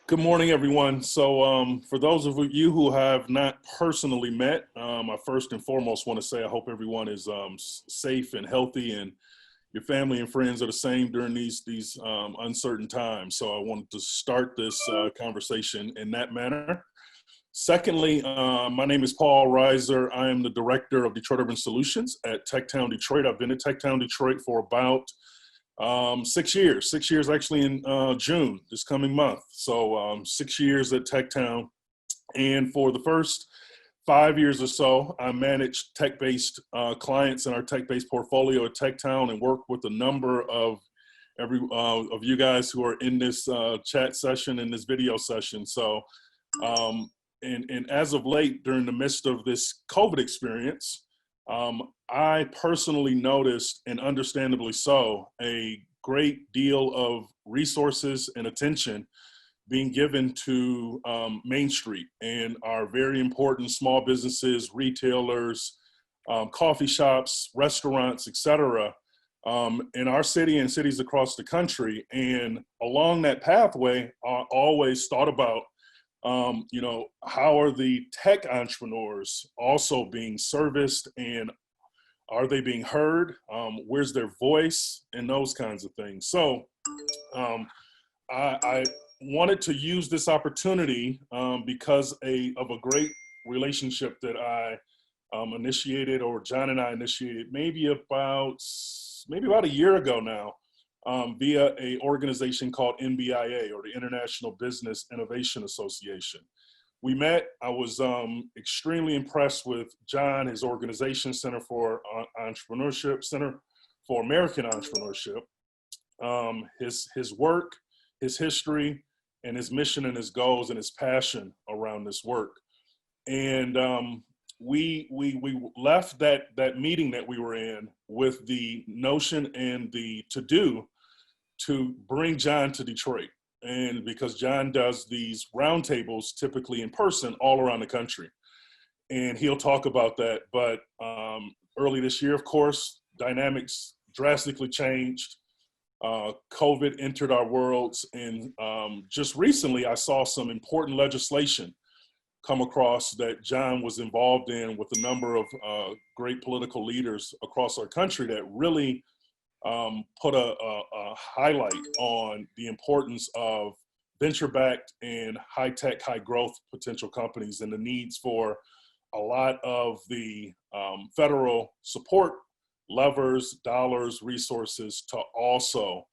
Good morning, everyone. So for those of you who have not personally met, I first and foremost want to say I hope everyone is safe and healthy, and your family and friends are the same during these uncertain times. So I wanted to start this conversation in that manner. Secondly, my name is Paul Reiser. I am the Director of Detroit Urban Solutions at TechTown Detroit. I've been at TechTown Detroit for about 6 years actually in June, this coming month. So 6 years at TechTown. And for the first 5 years or so, I managed tech-based clients in our tech-based portfolio at TechTown and worked with a number of you guys who are in this chat session, in this video session. So, and as of late, during the midst of this COVID experience, I personally noticed, and understandably so, a great deal of resources and attention being given to Main Street and our very important small businesses, retailers, coffee shops, restaurants, etc., in our city and cities across the country. And along that pathway, I always thought about, how are the tech entrepreneurs also being serviced, and are they being heard? Where's their voice, and those kinds of things. So I wanted to use this opportunity because of a great relationship that I initiated, or John and I initiated, maybe about a year ago now, via a organization called NBIA, or the International Business Innovation Association. We met. I was extremely impressed with John, his organization, Center for Entrepreneurship, Center for American Entrepreneurship, his work, his history, and his mission and his goals and his passion around this work. And we left that meeting that we were in with the notion and the to-do to bring John to Detroit. And because John does these roundtables typically in person all around the country. And he'll talk about that. But early this year, of course, dynamics drastically changed. COVID entered our worlds. And just recently, I saw some important legislation come across that John was involved in with a number of great political leaders across our country that really put a highlight on the importance of venture-backed and high-tech, high-growth potential companies, and the needs for a lot of the federal support levers, dollars, resources to also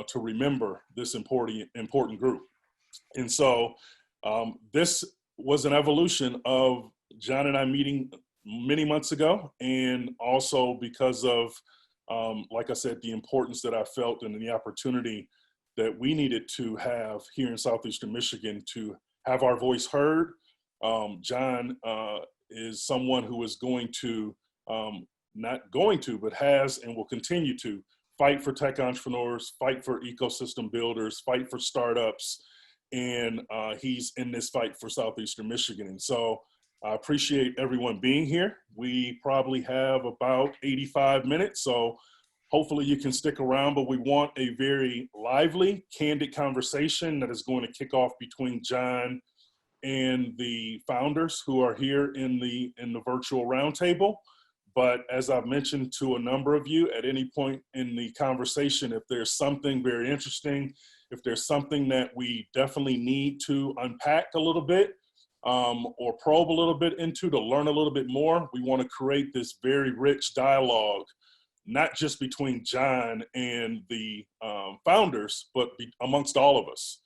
to remember this important group. And so this was an evolution of John and I meeting many months ago, and also because of like I said, the importance that I felt and the opportunity that we needed to have here in Southeastern Michigan to have our voice heard. John is someone who is going to, not going to, but has and will continue to fight for tech entrepreneurs, fight for ecosystem builders, fight for startups, and he's in this fight for Southeastern Michigan. And so I appreciate everyone being here. We probably have about 85 minutes, so hopefully you can stick around, but we want a very lively, candid conversation that is going to kick off between John and the founders who are here in the virtual roundtable. But as I've mentioned to a number of you, at any point in the conversation, if there's something very interesting, if there's something that we definitely need to unpack a little bit, or probe a little bit into to learn a little bit more, we want to create this very rich dialogue, not just between John and the founders, but amongst all of us.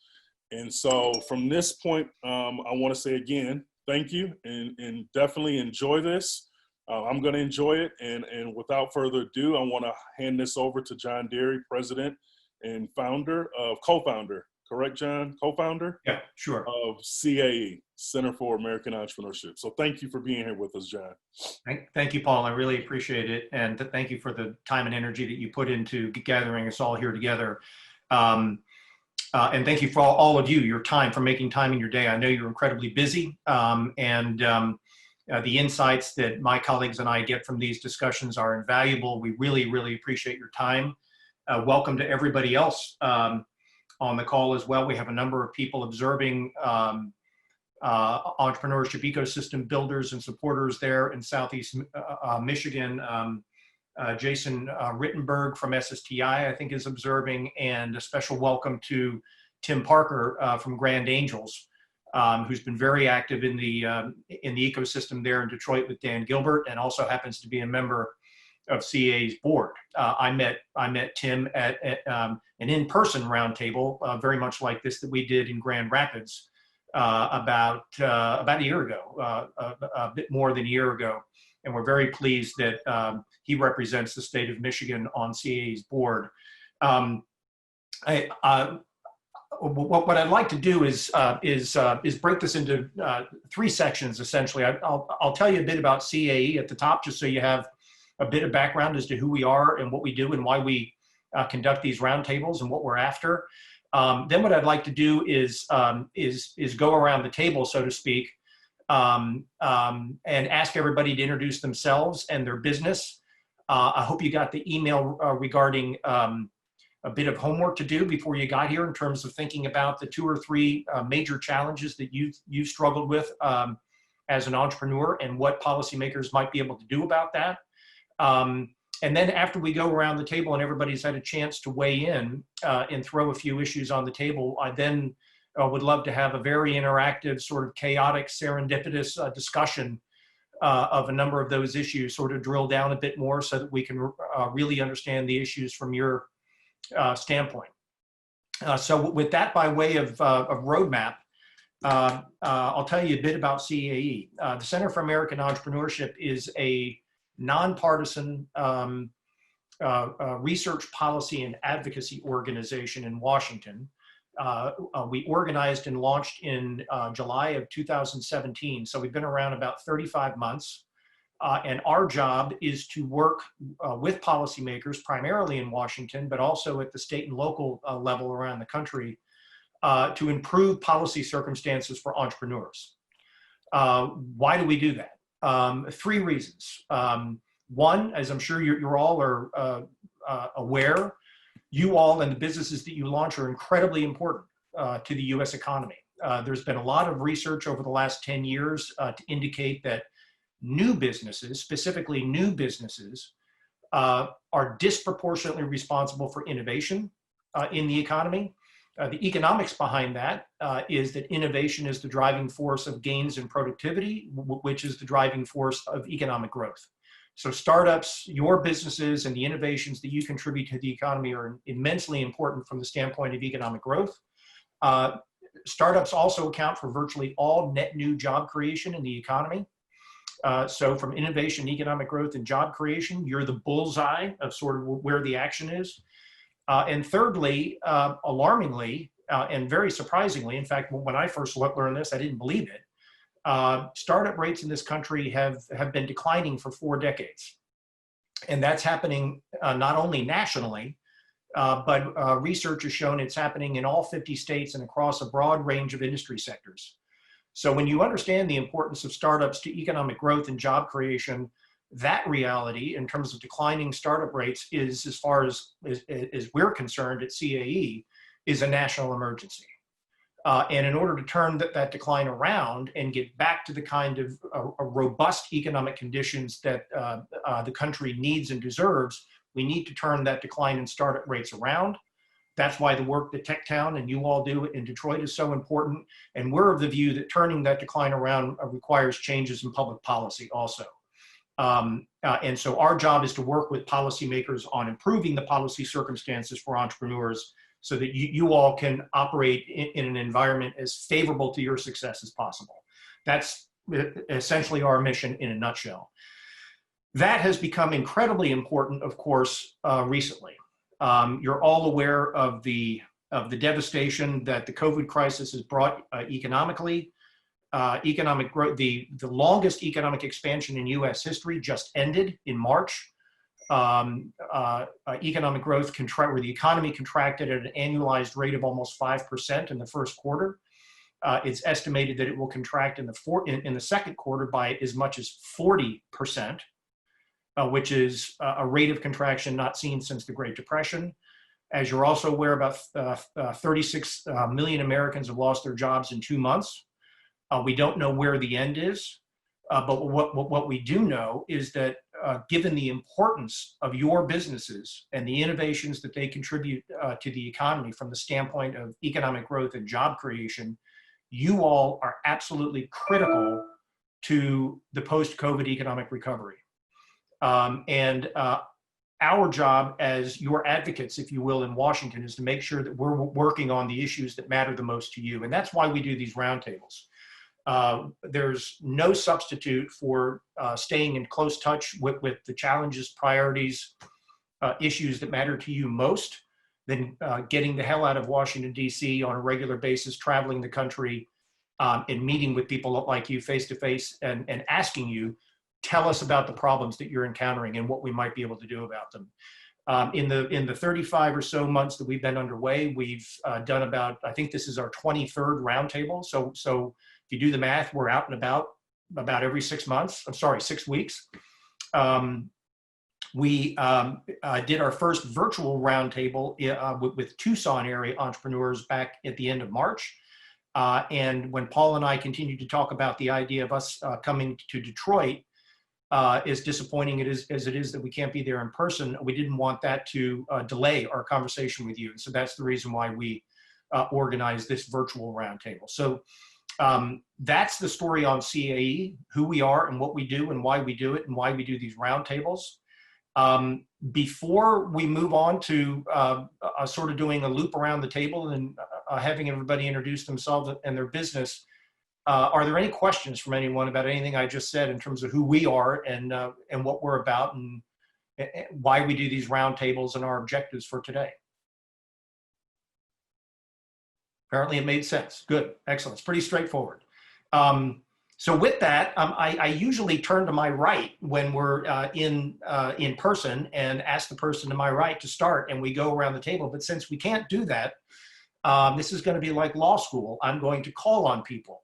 And so from this point, I want to say again, thank you, and definitely enjoy this. I'm going to enjoy it. And without further ado, I want to hand this over to John Dearie, president and co-founder, correct, John? Co-founder? Yeah, sure. Of CAE, Center for American Entrepreneurship. So thank you for being here with us, John. Thank you, Paul. I really appreciate it. And thank you for the time and energy that you put into gathering us all here together. And thank you for all of you, your time, for making time in your day. I know you're incredibly busy. The insights that my colleagues and I get from these discussions are invaluable. We really, really appreciate your time. Welcome to everybody else on the call as well. We have a number of people observing entrepreneurship ecosystem builders and supporters there in Southeast Michigan. Jason Rittenberg from SSTI, I think, is observing, and a special welcome to Tim Parker from Grand Angels, who's been very active in the ecosystem there in Detroit with Dan Gilbert, and also happens to be a member of CAA's board. I met Tim at an in-person roundtable, very much like this that we did in Grand Rapids about a year ago, a bit more than a year ago, and we're very pleased that he represents the state of Michigan on CAA's board. What I'd like to do is break this into 3 sections, essentially. I'll tell you a bit about CAE at the top, just so you have a bit of background as to who we are and what we do and why we conduct these roundtables and what we're after. Then what I'd like to do is go around the table, so to speak, and ask everybody to introduce themselves and their business. I hope you got the email regarding a bit of homework to do before you got here in terms of thinking about the 2 or 3 major challenges that you've struggled with as an entrepreneur and what policymakers might be able to do about that. And then after we go around the table and everybody's had a chance to weigh in and throw a few issues on the table, I then would love to have a very interactive, sort of chaotic, serendipitous discussion of a number of those issues, sort of drill down a bit more so that we can really understand the issues from your standpoint. So with that by way of roadmap, I'll tell you a bit about CAE. The Center for American Entrepreneurship is a nonpartisan research, policy, and advocacy organization in Washington. We organized and launched in July of 2017, so we've been around about 35 months. And our job is to work with policymakers, primarily in Washington, but also at the state and local level around the country, to improve policy circumstances for entrepreneurs. Why do we do that? 3 reasons. One, as I'm sure you're all are aware, you all and the businesses that you launch are incredibly important to the U.S. economy. There's been a lot of research over the last 10 years to indicate that new businesses, specifically new businesses, are disproportionately responsible for innovation in the economy. The economics behind that is that innovation is the driving force of gains in productivity, which is the driving force of economic growth. So startups, your businesses, and the innovations that you contribute to the economy are immensely important from the standpoint of economic growth. Startups also account for virtually all net new job creation in the economy. So from innovation, economic growth, and job creation, you're the bullseye of sort of where the action is. And thirdly, alarmingly, and very surprisingly, in fact, when I first learned this, I didn't believe it. Startup rates in this country have been declining for 4 decades. And that's happening not only nationally, but research has shown it's happening in all 50 states and across a broad range of industry sectors. So when you understand the importance of startups to economic growth and job creation, that reality in terms of declining startup rates is, as far as we're concerned at CAE, is a national emergency. And in order to turn that decline around and get back to the kind of robust economic conditions that the country needs and deserves, we need to turn that decline in startup rates around. That's why the work that TechTown and you all do in Detroit is so important. And we're of the view that turning that decline around requires changes in public policy also. And so our job is to work with policymakers on improving the policy circumstances for entrepreneurs so that you all can operate in an environment as favorable to your success as possible. That's essentially our mission in a nutshell. That has become incredibly important, of course, recently. You're all aware of the devastation that the COVID crisis has brought economically. Economic growth, the longest economic expansion in U.S. history just ended in March. Economic growth where the economy contracted at an annualized rate of almost 5% in the first quarter. It's estimated that it will contract in the second quarter by as much as 40%, which is a rate of contraction not seen since the Great Depression. As you're also aware, about 36 million Americans have lost their jobs in 2 months. We don't know where the end is, but what we do know is that given the importance of your businesses and the innovations that they contribute to the economy from the standpoint of economic growth and job creation, you all are absolutely critical to the post-COVID economic recovery. And our job as your advocates, if you will, in Washington is to make sure that we're working on the issues that matter the most to you. And that's why we do these roundtables. There's no substitute for staying in close touch with the challenges, priorities, issues that matter to you most than getting the hell out of Washington, D.C. on a regular basis, traveling the country and meeting with people like you face to face and asking you, tell us about the problems that you're encountering and what we might be able to do about them. In the 35 or so months that we've been underway, we've done about, I think this is our 23rd roundtable. So if you do the math, we're out and about every 6 months. I'm sorry, 6 weeks. We did our first virtual roundtable with Tucson area entrepreneurs back at the end of March. And when Paul and I continued to talk about the idea of us coming to Detroit, as disappointing as it is that we can't be there in person, we didn't want that to delay our conversation with you. And so that's the reason why we organized this virtual roundtable. So that's the story on CAE, who we are and what we do and why we do it and why we do these roundtables. Before we move on to sort of doing a loop around the table and having everybody introduce themselves and their business, are there any questions from anyone about anything I just said in terms of who we are and what we're about and why we do these roundtables and our objectives for today? Apparently it made sense. Good, excellent. It's pretty straightforward. So with that, I usually turn to my right when we're in person and ask the person to my right to start and we go around the table. But since we can't do that, this is going to be like law school. I'm going to call on people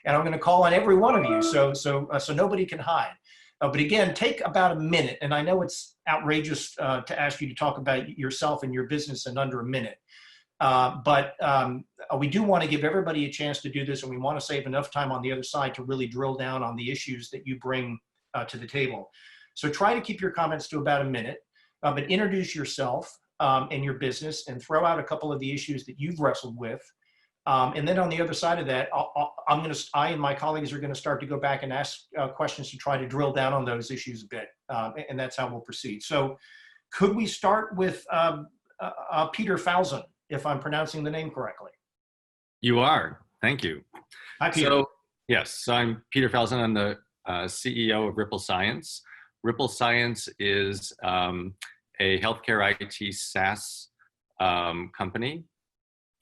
and I'm going to call on every one of you. So nobody can hide. But again, take about a minute. And I know it's outrageous to ask you to talk about yourself and your business in under a minute. But we do want to give everybody a chance to do this, and we want to save enough time on the other side to really drill down on the issues that you bring to the table. So try to keep your comments to about a minute, but introduce yourself and your business and throw out a couple of the issues that you've wrestled with. And then on the other side of that, I and my colleagues are going to start to go back and ask questions to try to drill down on those issues a bit. And that's how we'll proceed. So could we start with Peter Falzon, if I'm pronouncing the name correctly? You are. Thank you. Hi, Peter. So, yes, I'm Peter Falzon. I'm the CEO of Ripple Science. Ripple Science is a healthcare IT SaaS company.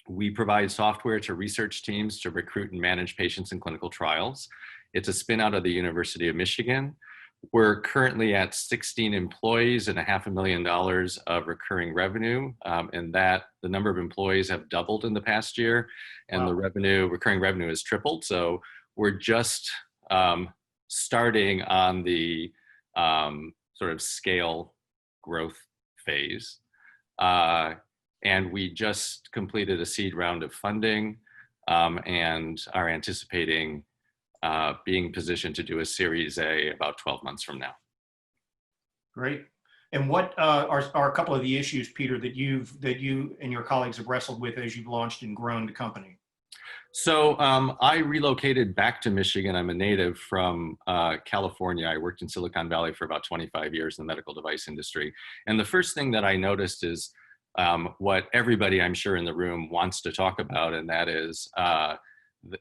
We provide software to research teams to recruit and manage patients in clinical trials. It's a spin out of the University of Michigan. We're currently at 16 employees and $500,000 of recurring revenue, and that the number of employees have doubled in the past year, and wow. The recurring revenue has tripled. So we're just starting on the sort of scale growth phase. And we just completed a seed round of funding and are anticipating being positioned to do a Series A about 12 months from now. Great. And what are a couple of the issues, Peter, that you and your colleagues have wrestled with as you've launched and grown the company? So I relocated back to Michigan. I'm a native from California. I worked in Silicon Valley for about 25 years in the medical device industry. And the first thing that I noticed is what everybody I'm sure in the room wants to talk about, and that is the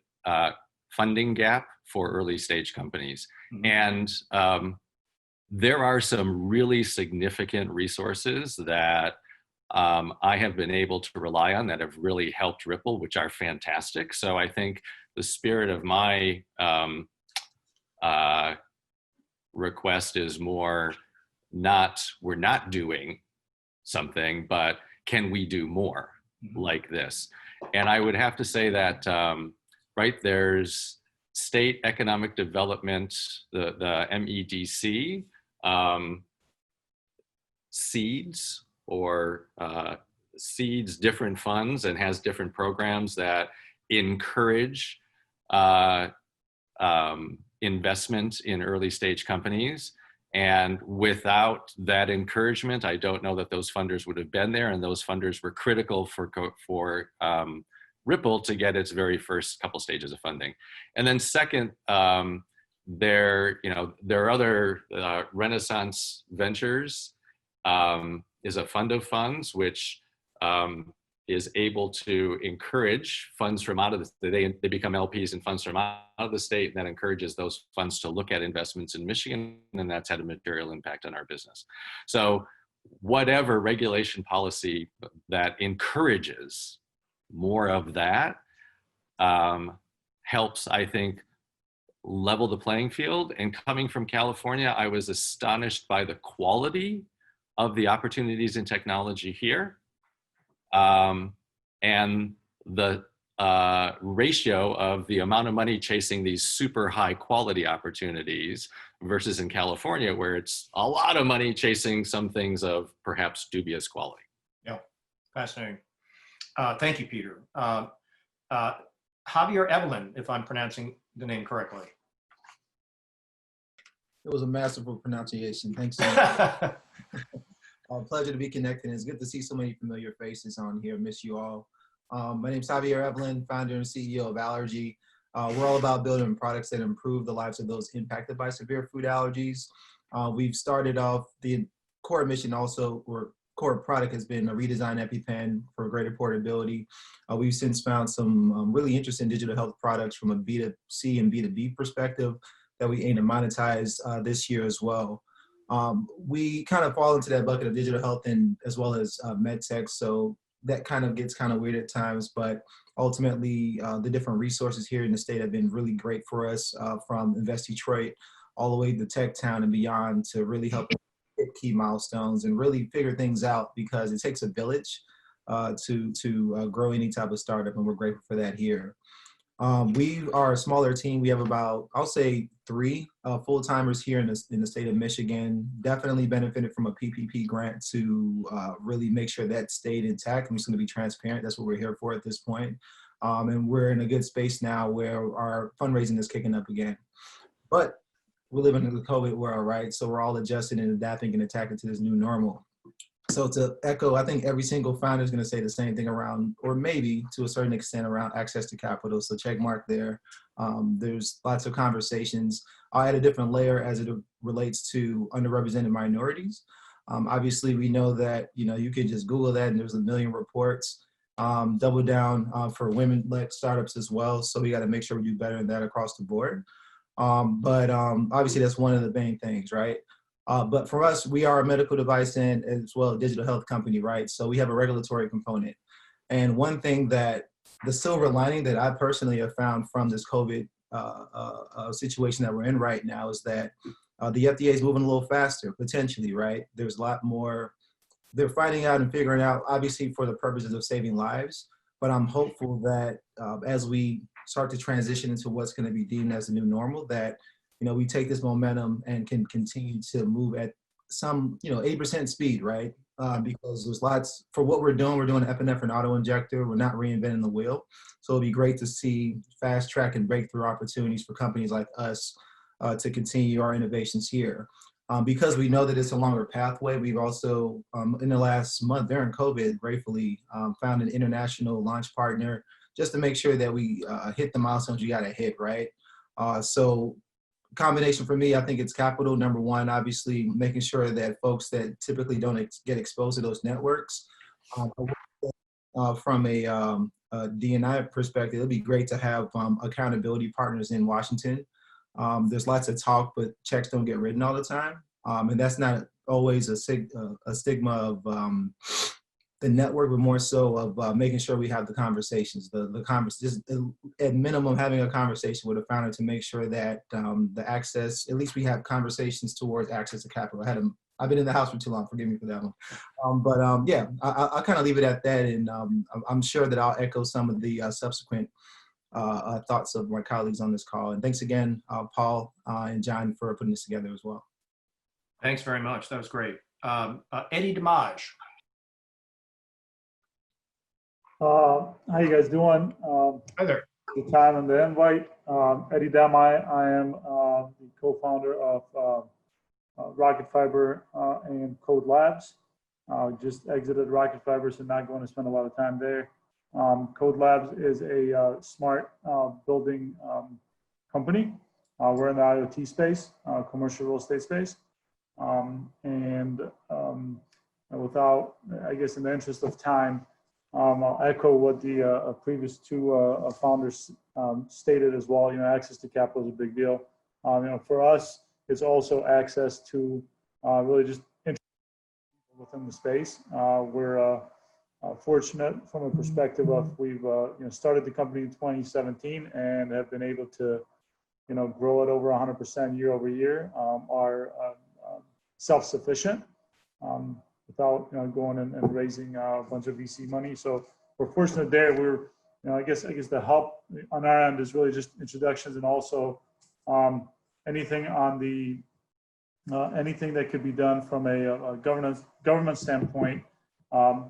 funding gap for early stage companies. Mm-hmm. And there are some really significant resources that I have been able to rely on that have really helped Ripple, which are fantastic. So I think the spirit of my request is more we're not doing something, but can we do more mm-hmm. like this? And I would have to say that right, there's state economic development, the MEDC, seeds or seeds different funds and has different programs that encourage investment in early stage companies. And without that encouragement, I don't know that those funders would have been there, and those funders were critical for Ripple to get its very first couple stages of funding. And then second, there are other Renaissance Ventures is a fund of funds which is able to encourage funds from out of they become LPs and funds from out of the state, and that encourages those funds to look at investments in Michigan, and that's had a material impact on our business. So whatever regulation policy that encourages more of that helps, I think, level the playing field. And coming from California, I was astonished by the quality of the opportunities in technology here. And the ratio of the amount of money chasing these super high quality opportunities versus in California, where it's a lot of money chasing some things of perhaps dubious quality. Yeah, fascinating. Thank you, Peter. Javier Evelyn, if I'm pronouncing the name correctly. It was a masterful pronunciation. Thanks so much. Pleasure to be connected. It's good to see so many familiar faces on here. Miss you all. My name is Javier Evelyn, founder and CEO of Allergy. We're all about building products that improve the lives of those impacted by severe food allergies. We've started off the core mission also, or core product has been a redesigned EpiPen for greater portability. We've since found some really interesting digital health products from a B2C and B2B perspective that we aim to monetize this year as well. We kind of fall into that bucket of digital health and as well as med tech, so that kind of gets kind of weird at times, but ultimately the different resources here in the state have been really great for us, from Invest Detroit all the way to Tech Town and beyond, to really help hit key milestones and really figure things out, because it takes a village to grow any type of startup, and we're grateful for that here. We are a smaller team. We have about, I'll say, 3 full-timers here in the state of Michigan. Definitely benefited from a PPP grant to really make sure that stayed intact. I'm just going to be transparent. That's what we're here for at this point. And we're in a good space now where our fundraising is kicking up again. But we're living in the COVID world, right? So we're all adjusting and adapting and attacking to this new normal. So to echo, I think every single founder is going to say the same thing around, or maybe to a certain extent around, access to capital. So check mark there. There's lots of conversations. I'll add a different layer as it relates to underrepresented minorities. Obviously, we know that, you can just Google that and there's a million reports. Double down for women-led startups as well. So we got to make sure we do better than that across the board. But obviously, that's one of the main things, right? But for us, we are a medical device and as well a digital health company, right? So we have a regulatory component. And one thing that the silver lining that I personally have found from this COVID situation that we're in right now is that the FDA is moving a little faster, potentially, right? There's a lot more, they're finding out and figuring out, obviously for the purposes of saving lives, but I'm hopeful that as we start to transition into what's going to be deemed as the new normal, that we take this momentum and can continue to move at some, 8% speed, right? Because there's lots, for what we're doing an epinephrine auto-injector. We're not reinventing the wheel. So it'll be great to see fast track and breakthrough opportunities for companies like us to continue our innovations here. Because we know that it's a longer pathway, we've also, in the last month during COVID, gratefully found an international launch partner just to make sure that we hit the milestones you gotta hit, right? So combination for me, I think it's capital, number one, obviously making sure that folks that typically don't get exposed to those networks. From a D&I perspective, it'd be great to have accountability partners in Washington. There's lots of talk, but checks don't get written all the time. And that's not always a stigma of the network, but more so of making sure we have the conversations, just at minimum having a conversation with a founder to make sure that the access, at least we have conversations towards access to capital. I've been in the house for too long, forgive me for that one. Yeah, I'll kind of leave it at that, and I'm sure that I'll echo some of the subsequent thoughts of my colleagues on this call. And thanks again, Paul and John, for putting this together as well. Thanks very much. That was great. Eddie DiMage. How you guys doing? Hi there. The time and the invite. Eddie Damai. I am the co-founder of Rocket Fiber and Code Labs. Just exited Rocket Fiber, so not going to spend a lot of time there. Code Labs is a smart building company. We're in the IoT space, commercial real estate space. Without, I guess in the interest of time, I'll echo what the previous two founders stated as well. You know, access to capital is a big deal. You know, for us, it's also access to really just within the space. We're fortunate from a perspective of we've you know, started the company in 2017 and have been able to, you know, grow it over 100% year over year. Are self-sufficient. Without, you know, going and raising a bunch of VC money. So we're fortunate there. We're, you know, I guess the help on our end is really just introductions and also anything on the anything that could be done from a government standpoint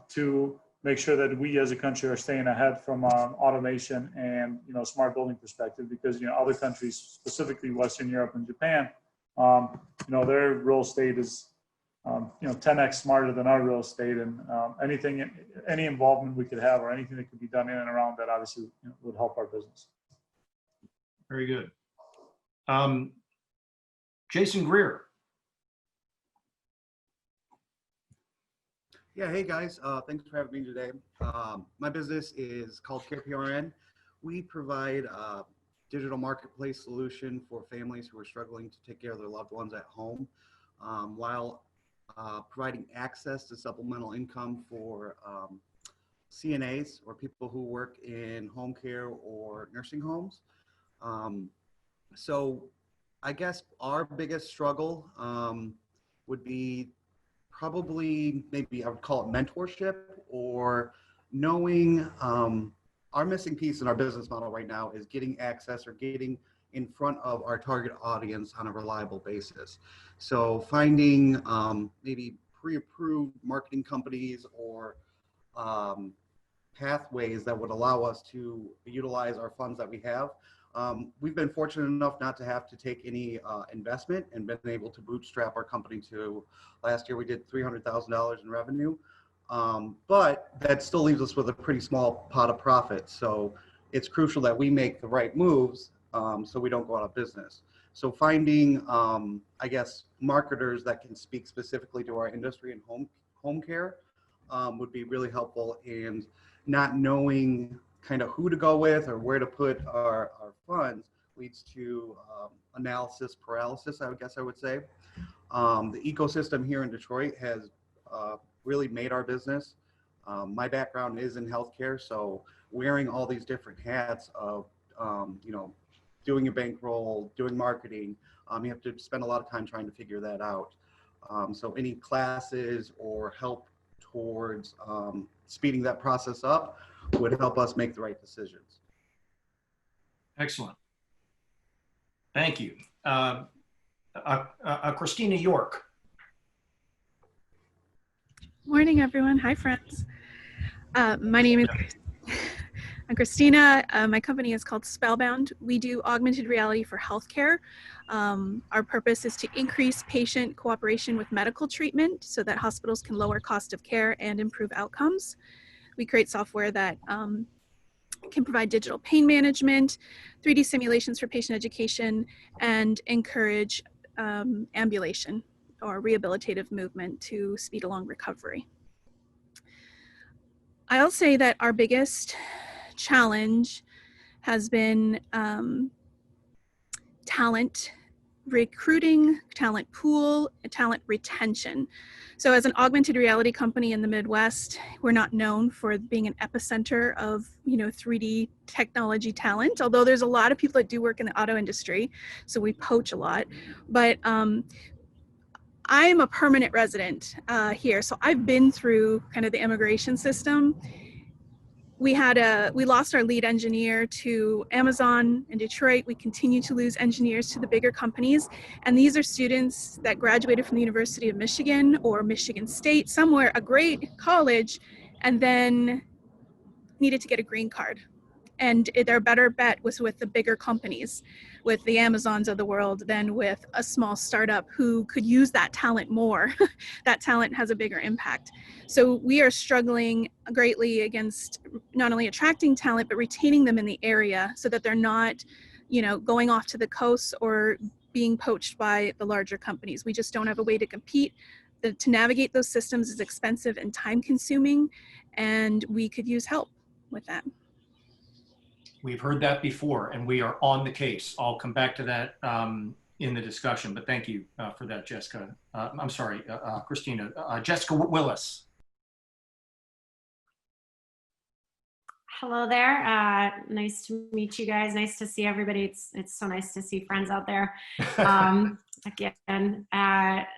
to make sure that we as a country are staying ahead from automation and, you know, smart building perspective, because, you know, other countries, specifically Western Europe and Japan, you know, their real estate is you know, 10x smarter than our real estate, and any involvement we could have or anything that could be done in and around that obviously, you know, would help our business. Very good. Jason Greer. Yeah, hey guys, thanks for having me today. My business is called CarePRN. We provide a digital marketplace solution for families who are struggling to take care of their loved ones at home, while providing access to supplemental income for CNAs or people who work in home care or nursing homes. So I guess our biggest struggle would be probably, maybe I would call it mentorship, or knowing our missing piece in our business model right now is getting access or getting in front of our target audience on a reliable basis. So finding maybe pre-approved marketing companies or pathways that would allow us to utilize our funds that we have. We've been fortunate enough not to have to take any investment and been able to bootstrap our company to, last year we did $300,000 in revenue. But that still leaves us with a pretty small pot of profit. So it's crucial that we make the right moves so we don't go out of business. So finding, I guess, marketers that can speak specifically to our industry and home care would be really helpful, and not knowing kind of who to go with or where to put our funds leads to analysis paralysis, I guess I would say. The ecosystem here in Detroit has really made our business. My background is in healthcare, so wearing all these different hats of, you know, doing a bankroll, doing marketing, you have to spend a lot of time trying to figure that out. So any classes or help towards speeding that process up would help us make the right decisions. Excellent. Thank you. Christina York. Morning, everyone. Hi, friends. My name is I'm Christina. My company is called Spellbound. We do augmented reality for healthcare. Our purpose is to increase patient cooperation with medical treatment so that hospitals can lower cost of care and improve outcomes. We create software that can provide digital pain management, 3D simulations for patient education, and encourage ambulation or rehabilitative movement to speed along recovery. I'll say that our biggest challenge has been talent recruiting, talent pool, and talent retention. So as an augmented reality company in the Midwest, we're not known for being an epicenter of, you know, 3D technology talent, although there's a lot of people that do work in the auto industry, so we poach a lot. But I am a permanent resident here, so I've been through kind of the immigration system. We lost our lead engineer to Amazon in Detroit. We continue to lose engineers to the bigger companies. And these are students that graduated from the University of Michigan or Michigan State, somewhere, a great college, and then needed to get a green card. And their better bet was with the bigger companies, with the Amazons of the world, than with a small startup who could use that talent more. That talent has a bigger impact. So we are struggling greatly against not only attracting talent, but retaining them in the area so that they're not, going off to the coast or being poached by the larger companies. We just don't have a way to compete. To navigate those systems is expensive and time consuming, and we could use help with that. We've heard that before, and we are on the case. I'll come back to that in the discussion, but thank you for that, Jessica. I'm sorry, Christina. Jessica Willis. Hello there. Nice to meet you guys. Nice to see everybody. It's so nice to see friends out there again.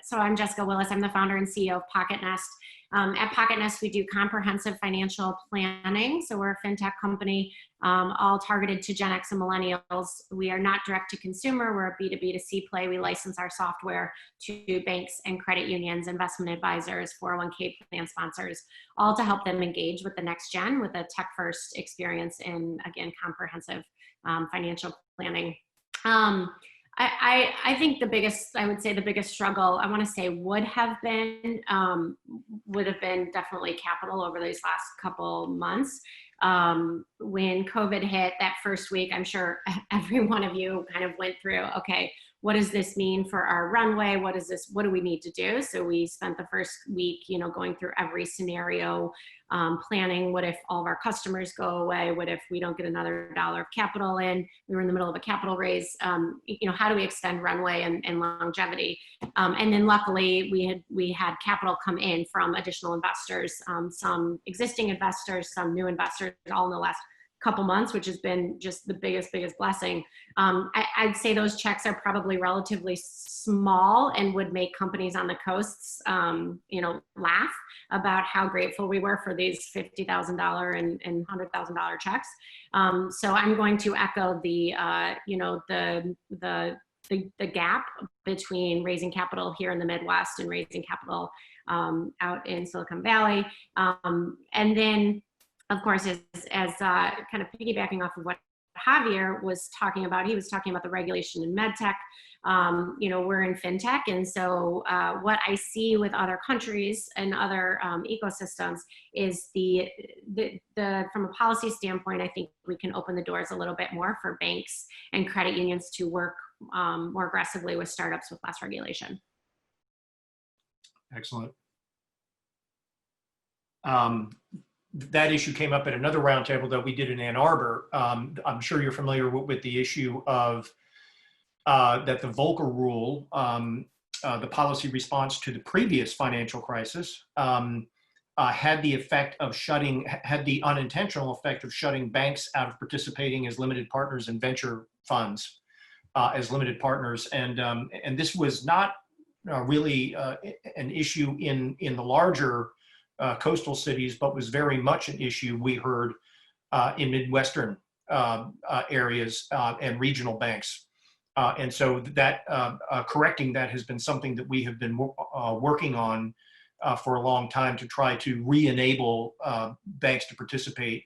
So I'm Jessica Willis. I'm the founder and CEO of Pocket Nest. At Pocket Nest, we do comprehensive financial planning. So we're a fintech company, all targeted to Gen X and millennials. We are not direct to consumer. We're a B2B2C play. We license our software to banks and credit unions, investment advisors, 401k plan sponsors, all to help them engage with the next gen with a tech-first experience in, again, comprehensive financial planning. I think I would say the biggest struggle, I want to say would have been definitely capital over these last couple months. When COVID hit that first week, I'm sure every one of you kind of went through, okay, what does this mean for our runway? What do we need to do? So we spent the first week, going through every scenario, planning, what if all of our customers go away? What if we don't get another dollar of capital in? We were in the middle of a capital raise. How do we extend runway and longevity? And then luckily we had capital come in from additional investors, some existing investors, some new investors, all in the last couple months, which has been just the biggest blessing. I'd say those checks are probably relatively small and would make companies on the coasts, laugh about how grateful we were for these $50,000 and $100,000 checks. So I'm going to echo the gap between raising capital here in the Midwest and raising capital out in Silicon Valley. And then, of course, as kind of piggybacking off of what Javier was talking about, he was talking about the regulation in medtech. We're in fintech, and so what I see with other countries and other ecosystems is from a policy standpoint, I think we can open the doors a little bit more for banks and credit unions to work more aggressively with startups with less regulation. Excellent. That issue came up at another roundtable that we did in Ann Arbor. I'm sure you're familiar with the issue of that the Volcker rule, the policy response to the previous financial crisis, had the unintentional effect of shutting banks out of participating as limited partners in venture funds, as limited partners. And this was not really an issue in the larger coastal cities, but was very much an issue we heard in Midwestern areas and regional banks. And so that correcting that has been something that we have been working on for a long time to try to re-enable banks to participate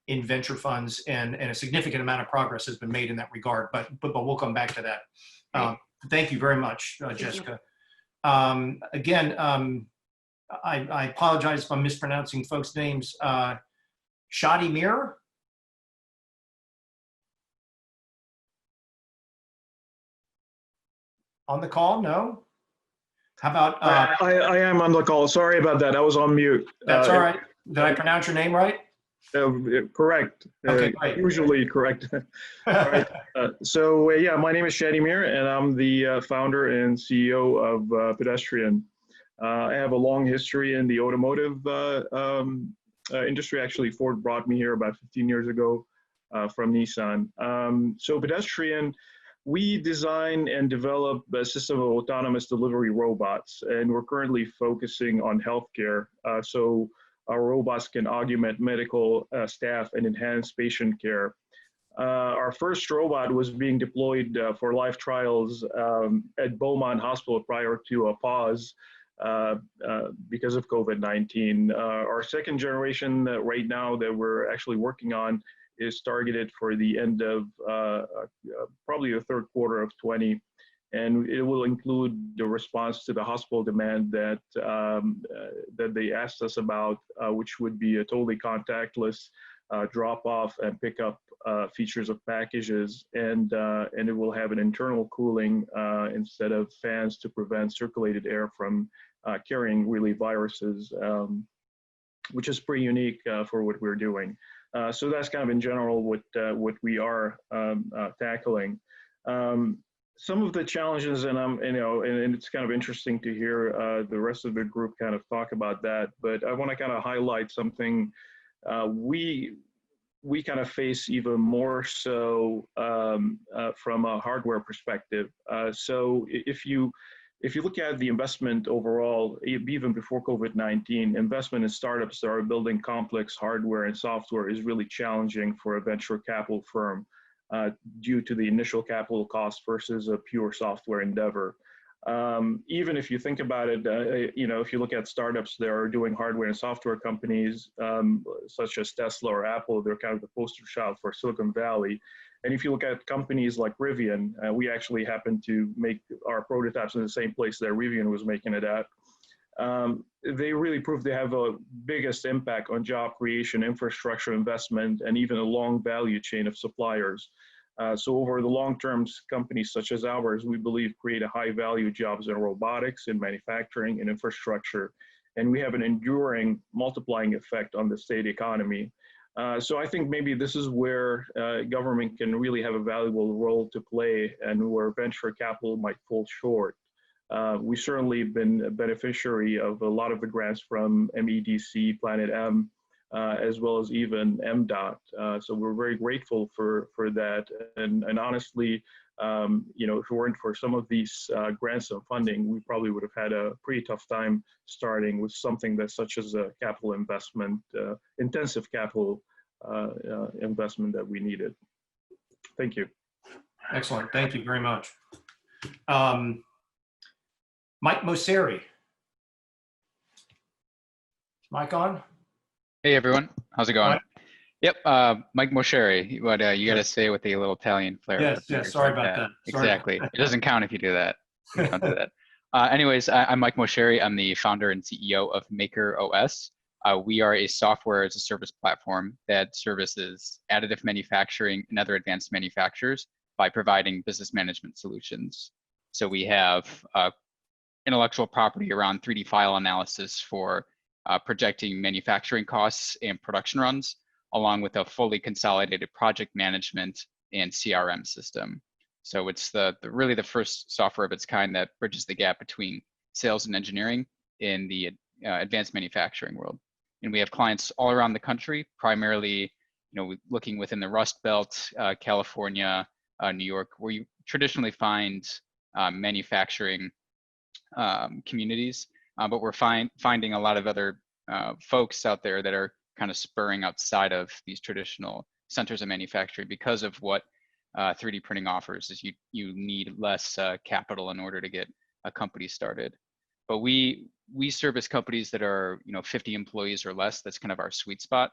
in venture funds, and a significant amount of progress has been made in that regard, but we'll come back to that. Thank you very much, Jessica. Again, I apologize if I'm mispronouncing folks' names. Shadi Mir? On the call? No? How about? I am on the call. Sorry about that. I was on mute. That's all right. Did I pronounce your name right? Correct. Okay, great. Usually correct. All right. Yeah, my name is Shadi Mir, and I'm the founder and CEO of Pedestrian. I have a long history in the automotive industry. Actually, Ford brought me here about 15 years ago from Nissan. So Pedestrian, we design and develop a system of autonomous delivery robots, and we're currently focusing on healthcare. So our robots can augment medical staff and enhance patient care. Our first robot was being deployed for live trials at Beaumont Hospital prior to a pause because of COVID-19. Our second generation right now that we're actually working on is targeted for the end of probably the third quarter of 20. And it will include the response to the hospital demand that that they asked us about, which would be a totally contactless drop off and pick up features of packages, and it will have an internal cooling instead of fans to prevent circulated air from carrying really viruses, which is pretty unique for what we're doing. So that's kind of in general what we are tackling. Some of the challenges, and and it's kind of interesting to hear the rest of the group kind of talk about that. But I want to kind of highlight something we kind of face even more so from a hardware perspective. So if you look at the investment overall, even before COVID-19, investment in startups that are building complex hardware and software is really challenging for a venture capital firm. Due to the initial capital cost versus a pure software endeavor. Even if you think about it, if you look at startups that are doing hardware and software companies, such as Tesla or Apple, they're kind of the poster child for Silicon Valley. And if you look at companies like Rivian, we actually happen to make our prototypes in the same place that Rivian was making it at. They really prove they have a biggest impact on job creation, infrastructure investment, and even a long value chain of suppliers. So over the long term, companies such as ours, we believe create a high value jobs in robotics, in manufacturing, and infrastructure. And we have an enduring multiplying effect on the state economy. So I think maybe this is where government can really have a valuable role to play and where venture capital might fall short. We certainly have been a beneficiary of a lot of the grants from MEDC, Planet M, as well as even MDOT. So we're very grateful for that. And honestly, if it weren't for some of these grants and funding, we probably would have had a pretty tough time starting with something that's such as a capital investment, intensive capital investment that we needed. Thank you. Excellent. Thank you very much. Mike Mosseri. Mic on? Hey everyone, how's it going? Mike? Yep, Mike Mosheri. What you got to say with a little Italian flair. Yes. Sorry about that. Exactly. It doesn't count if you do that. Don't do that. Anyways, I'm Mike Mosheri. I'm the founder and CEO of Maker OS. We are a software as a service platform that services additive manufacturing and other advanced manufacturers by providing business management solutions. So we have intellectual property around 3D file analysis for projecting manufacturing costs and production runs, along with a fully consolidated project management and CRM system. So it's really the first software of its kind that bridges the gap between sales and engineering in the advanced manufacturing world. And we have clients all around the country, primarily, looking within the Rust Belt, California, New York, where you traditionally find manufacturing communities, but we're finding a lot of other folks out there that are kind of spurring outside of these traditional centers of manufacturing because of what 3D printing offers. Is you need less capital in order to get a company started. But we service companies that are 50 employees or less. That's kind of our sweet spot.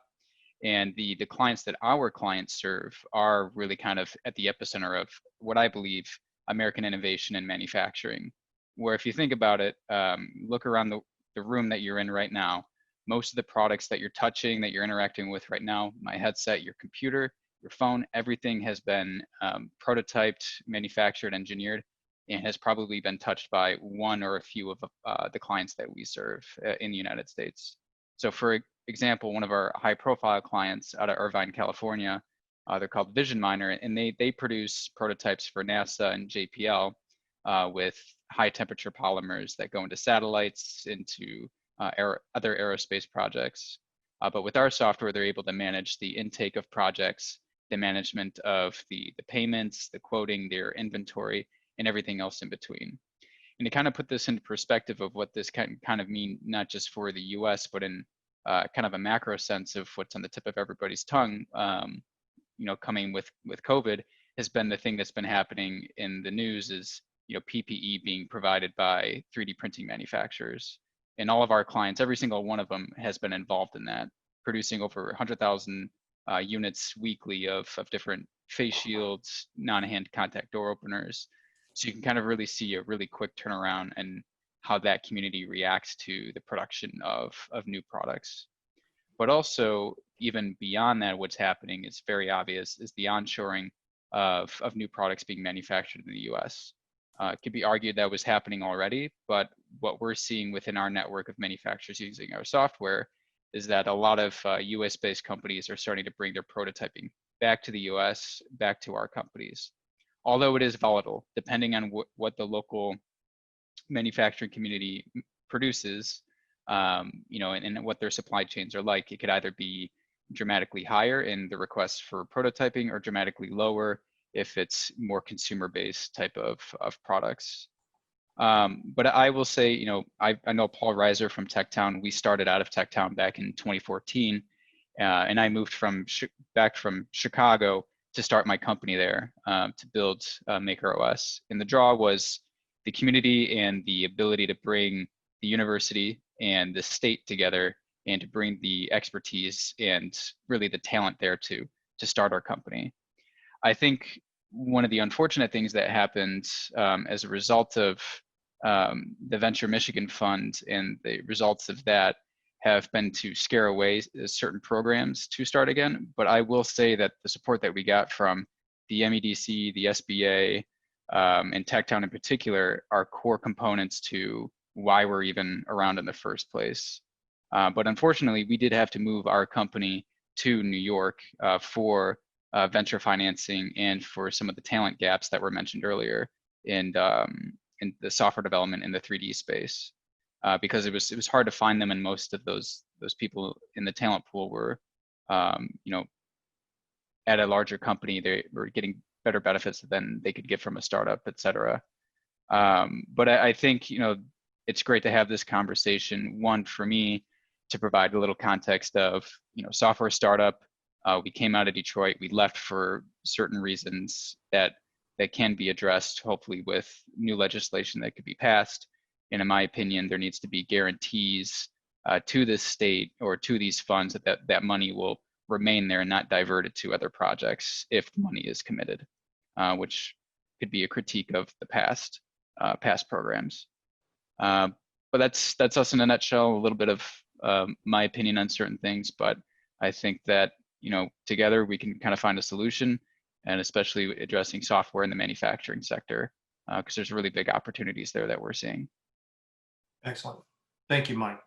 And the clients that our clients serve are really kind of at the epicenter of what I believe American innovation in manufacturing. Where if you think about it, look around the room that you're in right now, most of the products that you're touching, that you're interacting with right now, my headset, your computer, your phone, everything has been prototyped, manufactured, engineered, and has probably been touched by one or a few of the clients that we serve in the United States. So for example, one of our high profile clients out of Irvine, California, they're called Vision Miner, and they produce prototypes for NASA and JPL with high temperature polymers that go into satellites, into other aerospace projects. But with our software, they're able to manage the intake of projects, the management of the payments, the quoting, their inventory, and everything else in between. And to kind of put this into perspective of what this can kind of mean, not just for the US, but in kind of a macro sense of what's on the tip of everybody's tongue, coming with COVID, has been the thing that's been happening in the news is PPE being provided by 3D printing manufacturers. And all of our clients, every single one of them has been involved in that, producing over 100,000 units weekly of different face shields, non-hand contact door openers. So you can kind of really see a really quick turnaround and how that community reacts to the production of new products. But also, even beyond that, what's happening is very obvious, is the onshoring of new products being manufactured in the US. It could be argued that was happening already, but what we're seeing within our network of manufacturers using our software is that a lot of US-based companies are starting to bring their prototyping back to the US, back to our companies. Although it is volatile, depending on what the local manufacturing community produces, and what their supply chains are like, it could either be dramatically higher in the requests for prototyping or dramatically lower if it's more consumer-based type of products. But I will say, I know Paul Reiser from TechTown. We started out of TechTown back in 2014, and I moved back from Chicago to start my company there, to build Maker OS. And the draw was the community and the ability to bring the university and the state together and to bring the expertise and really the talent there to start our company. I think one of the unfortunate things that happened as a result of the Venture Michigan Fund and the results of that have been to scare away certain programs to start again. But I will say that the support that we got from the MEDC, the SBA, and TechTown in particular are core components to why we're even around in the first place. But unfortunately, we did have to move our company to New York for venture financing and for some of the talent gaps that were mentioned earlier in the software development in the 3D space, because it was hard to find them, and most of those people in the talent pool were, at a larger company. They were getting better benefits than they could get from a startup, et cetera. But I think it's great to have this conversation. One, for me, to provide a little context of software startup. We came out of Detroit. We left for certain reasons that can be addressed, hopefully with new legislation that could be passed. And in my opinion, there needs to be guarantees to this state or to these funds that money will remain there and not diverted to other projects if money is committed, which could be a critique of the past programs. But that's us in a nutshell, a little bit of my opinion on certain things. But I think that together we can kind of find a solution, and especially addressing software in the manufacturing sector, because there's really big opportunities there that we're seeing. Excellent. Thank you, Mike.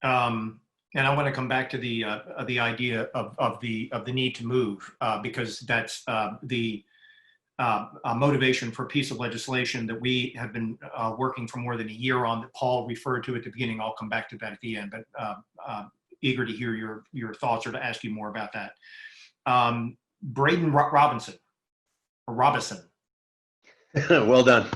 And I want to come back to the idea of the need to move, because that's the motivation for a piece of legislation that we have been working for more than a year on, that Paul referred to at the beginning. I'll come back to that at the end, but eager to hear your thoughts or to ask you more about that. Braden Robison. Well done.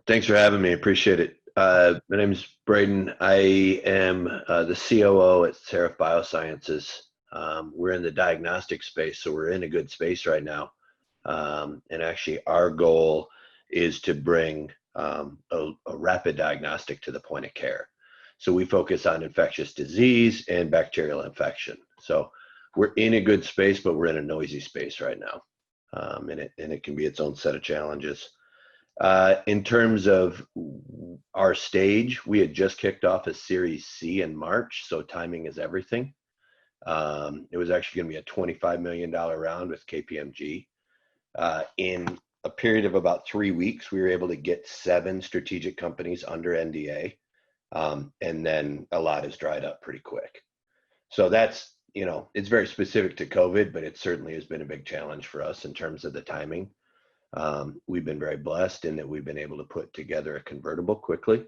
Thanks for having me. Appreciate it. My name is Braden. I am the COO at Seraph Biosciences. We're in the diagnostic space, so we're in a good space right now. And actually, our goal is to bring a rapid diagnostic to the point of care. So we focus on infectious disease and bacterial infection. So we're in a good space, but we're in a noisy space right now. And it can be its own set of challenges. In terms of our stage, we had just kicked off a Series C in March, so timing is everything. It was actually going to be a $25 million round with KPMG. In a period of about 3 weeks, we were able to get 7 strategic companies under NDA, and then a lot has dried up pretty quick. So that's, it's very specific to COVID, but it certainly has been a big challenge for us in terms of the timing. We've been very blessed in that we've been able to put together a convertible quickly.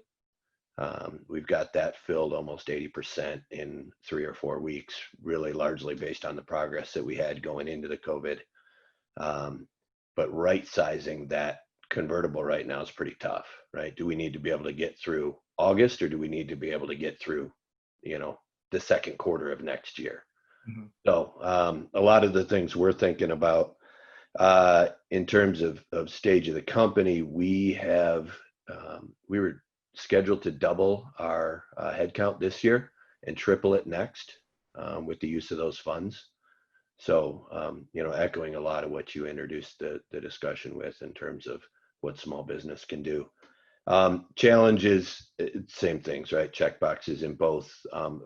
We've got that filled almost 80% in 3 or 4 weeks, really largely based on the progress that we had going into the COVID. But right sizing that convertible right now is pretty tough, right? Do we need to be able to get through August, or do we need to be able to get through, the second quarter of next year? Mm-hmm. So a lot of the things we're thinking about In terms of stage of the company, we were scheduled to double our headcount this year and triple it next with the use of those funds. So, echoing a lot of what you introduced the discussion with in terms of what small business can do. Challenges, same things, right? Check boxes in both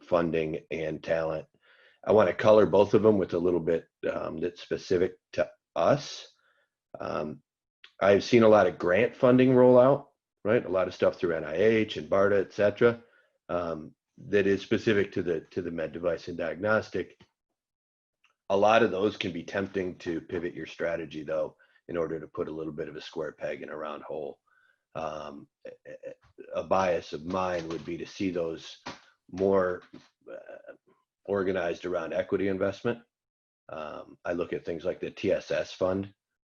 funding and talent. I want to color both of them with a little bit that's specific to us. I've seen a lot of grant funding roll out, right? A lot of stuff through NIH and BARDA, et cetera, that is specific to the med device and diagnostic. A lot of those can be tempting to pivot your strategy, though, in order to put a little bit of a square peg in a round hole. A bias of mine would be to see those more organized around equity investment. I look at things like the TSS fund,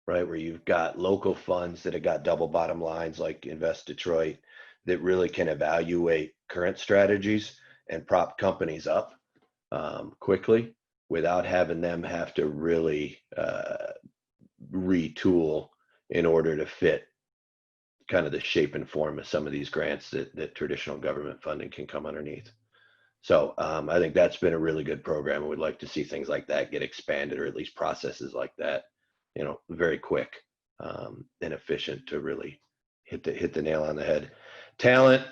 right, where you've got local funds that have got double bottom lines like Invest Detroit that really can evaluate current strategies and prop companies up quickly without having them have to really retool in order to fit kind of the shape and form of some of these grants that traditional government funding can come underneath. So I think that's been a really good program, and we'd like to see things like that get expanded, or at least processes like that, very quick and efficient to really hit the nail on the head. Talent,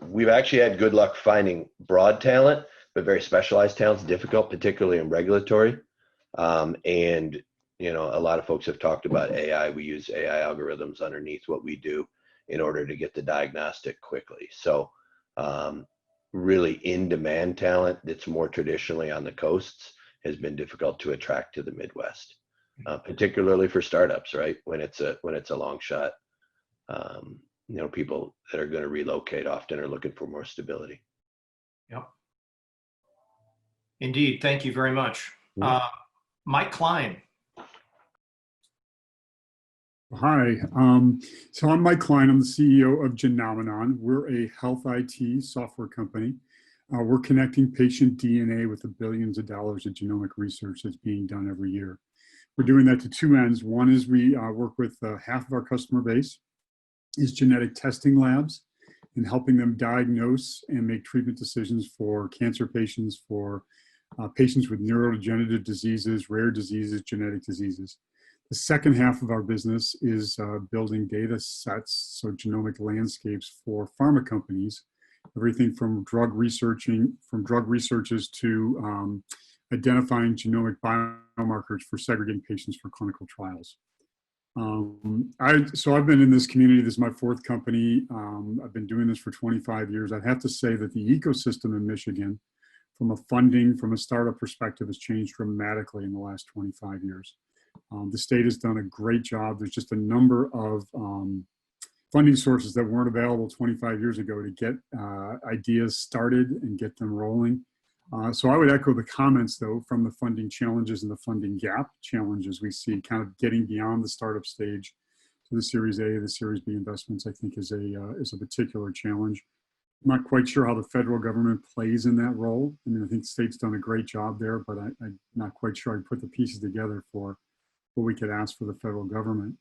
we've actually had good luck finding broad talent, but very specialized talent's difficult, particularly in regulatory. And a lot of folks have talked about AI. We use AI algorithms underneath what we do in order to get the diagnostic quickly. So really in-demand talent that's more traditionally on the coasts has been difficult to attract to the Midwest, particularly for startups, right? When it's a long shot, people that are going to relocate often are looking for more stability. Yep. Indeed. Thank you very much. Mike Klein. Hi, so I'm Mike Klein. I'm the CEO of Genomenon. We're a health IT software company. We're connecting patient DNA with the billions of dollars of genomic research that's being done every year. We're doing that to two ends. One is we work with half of our customer base is genetic testing labs and helping them diagnose and make treatment decisions for cancer patients, for patients with neurodegenerative diseases, rare diseases, genetic diseases. The second half of our business is building data sets, so genomic landscapes for pharma companies, everything from drug researches to identifying genomic biomarkers for segregating patients for clinical trials. So I've been in this community. This is my fourth company. I've been doing this for 25 years. I'd have to say that the ecosystem in Michigan, from a startup perspective, has changed dramatically in the last 25 years. The state has done a great job. There's just a number of funding sources that weren't available 25 years ago to get ideas started and get them rolling. So I would echo the comments, though, from the funding challenges and the funding gap challenges we see, kind of getting beyond the startup stage to the Series A, the Series B investments, I think is a particular challenge. I'm not quite sure how the federal government plays in that role. I mean, I think the state's done a great job there, but I'm not quite sure I put the pieces together for what we could ask for the federal government.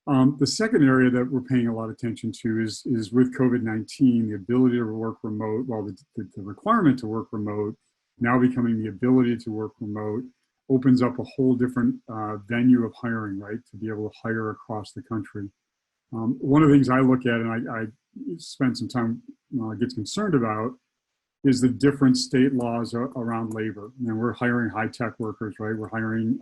The second area that we're paying a lot of attention to is with COVID-19, the ability to work remote, well, the requirement to work remote, now becoming the ability to work remote, opens up a whole different venue of hiring, right, to be able to hire across the country. One of the things I look at, and I spend some time gets concerned about, is the different state laws around labor. And we're hiring high-tech workers, right? We're hiring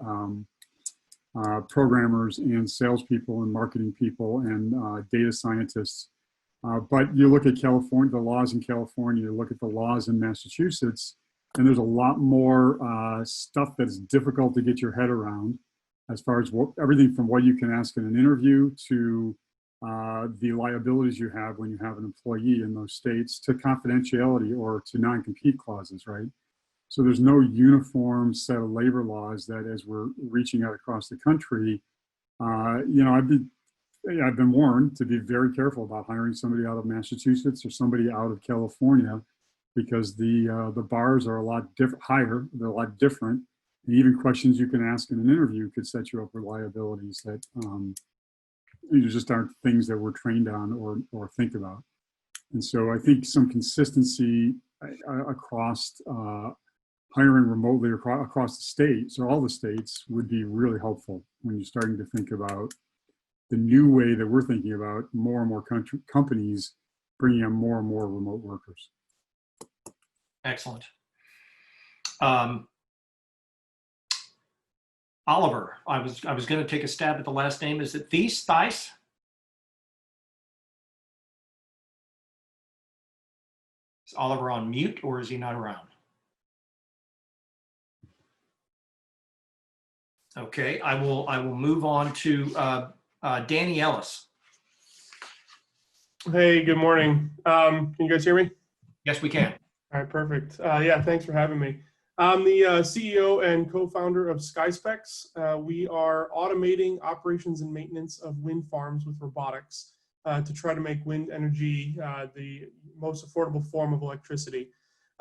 programmers and salespeople and marketing people and data scientists. But you look at California, the laws in California, you look at the laws in Massachusetts, and there's a lot more stuff that's difficult to get your head around as far as everything from what you can ask in an interview to the liabilities you have when you have an employee in those states, to confidentiality or to non-compete clauses, right? So there's no uniform set of labor laws that, as we're reaching out across the country, I've been warned to be very careful about hiring somebody out of Massachusetts or somebody out of California, because the bars are a lot higher, they're a lot different, Even questions you can ask in an interview could set you up with liabilities that just aren't things that we're trained on or think about. And so I think some consistency across hiring remotely across the states or all the states would be really helpful when you're starting to think about the new way that we're thinking about more and more companies bringing on more and more remote workers. Excellent. Oliver, I was going to take a stab at the last name. Is it Theis? Is Oliver on mute or is he not around? Okay, I will move on to Danny Ellis. Hey, good morning. Can you guys hear me? Yes, we can. All right, perfect. Yeah, thanks for having me. I'm the CEO and co-founder of SkySpecs. We are automating operations and maintenance of wind farms with robotics to try to make wind energy the most affordable form of electricity.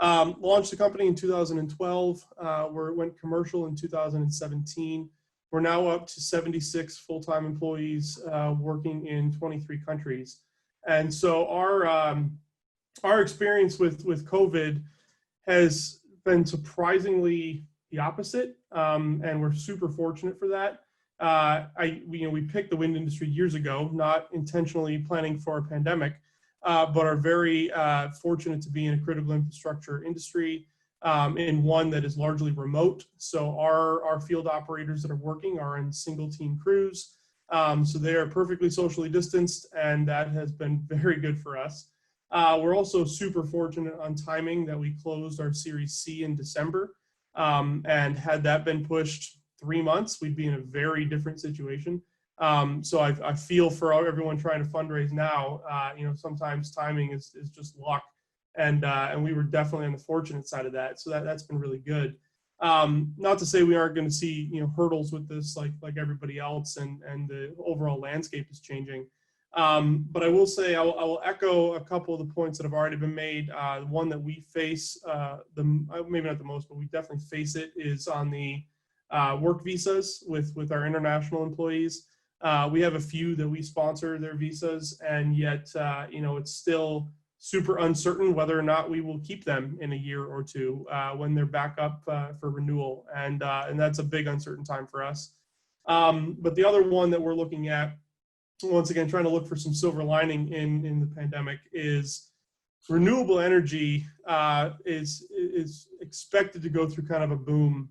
Launched the company in 2012, where it went commercial in 2017. We're now up to 76 full-time employees working in 23 countries. And so our experience with COVID has been surprisingly the opposite, and we're super fortunate for that. We picked the wind industry years ago, not intentionally planning for a pandemic, but are very fortunate to be in a critical infrastructure industry, in one that is largely remote. So our field operators that are working are in single team crews. So they are perfectly socially distanced, and that has been very good for us. We're also super fortunate on timing that we closed our Series C in December. And had that been pushed 3 months, we'd be in a very different situation. So I feel for everyone trying to fundraise now. Sometimes timing is just luck, and we were definitely on the fortunate side of that. So that's been really good. Not to say we aren't going to see hurdles with this, like everybody else, and the overall landscape is changing. But I will say I will echo a couple of the points that have already been made. The one that we face, maybe not the most, but we definitely face it, is on the work visas with our international employees. We have a few that we sponsor their visas, and yet it's still super uncertain whether or not we will keep them in a year or two when they're back up for renewal, and that's a big uncertain time for us. But the other one that we're looking at, once again, trying to look for some silver lining in the pandemic, is renewable energy is expected to go through kind of a boom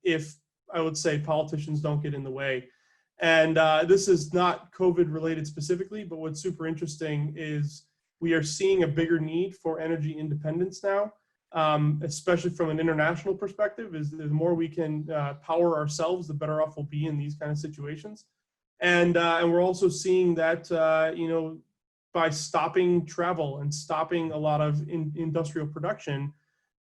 if, I would say, politicians don't get in the way. And this is not COVID related specifically, but what's super interesting is we are seeing a bigger need for energy independence now, especially from an international perspective. Is the more we can power ourselves, the better off we'll be in these kind of situations. And we're also seeing that, by stopping travel and stopping a lot of industrial production,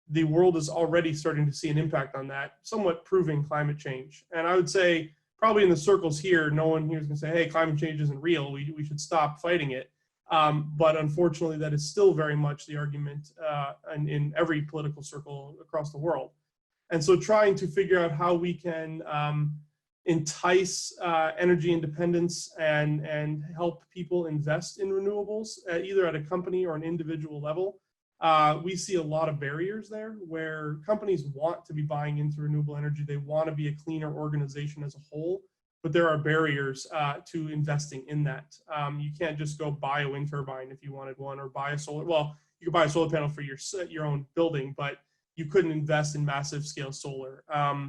the world is already starting to see an impact on that, somewhat proving climate change. And I would say probably in the circles here, no one here is going to say, hey, climate change isn't real. We should stop fighting it. But unfortunately, that is still very much the argument in every political circle across the world. And so trying to figure out how we can entice energy independence and help people invest in renewables, either at a company or an individual level. We see a lot of barriers there where companies want to be buying into renewable energy. They want to be a cleaner organization as a whole, but there are barriers to investing in that. You can't just go buy a wind turbine if you wanted one, or buy a solar. Well, you could buy a solar panel for your own building, but you couldn't invest in massive scale solar,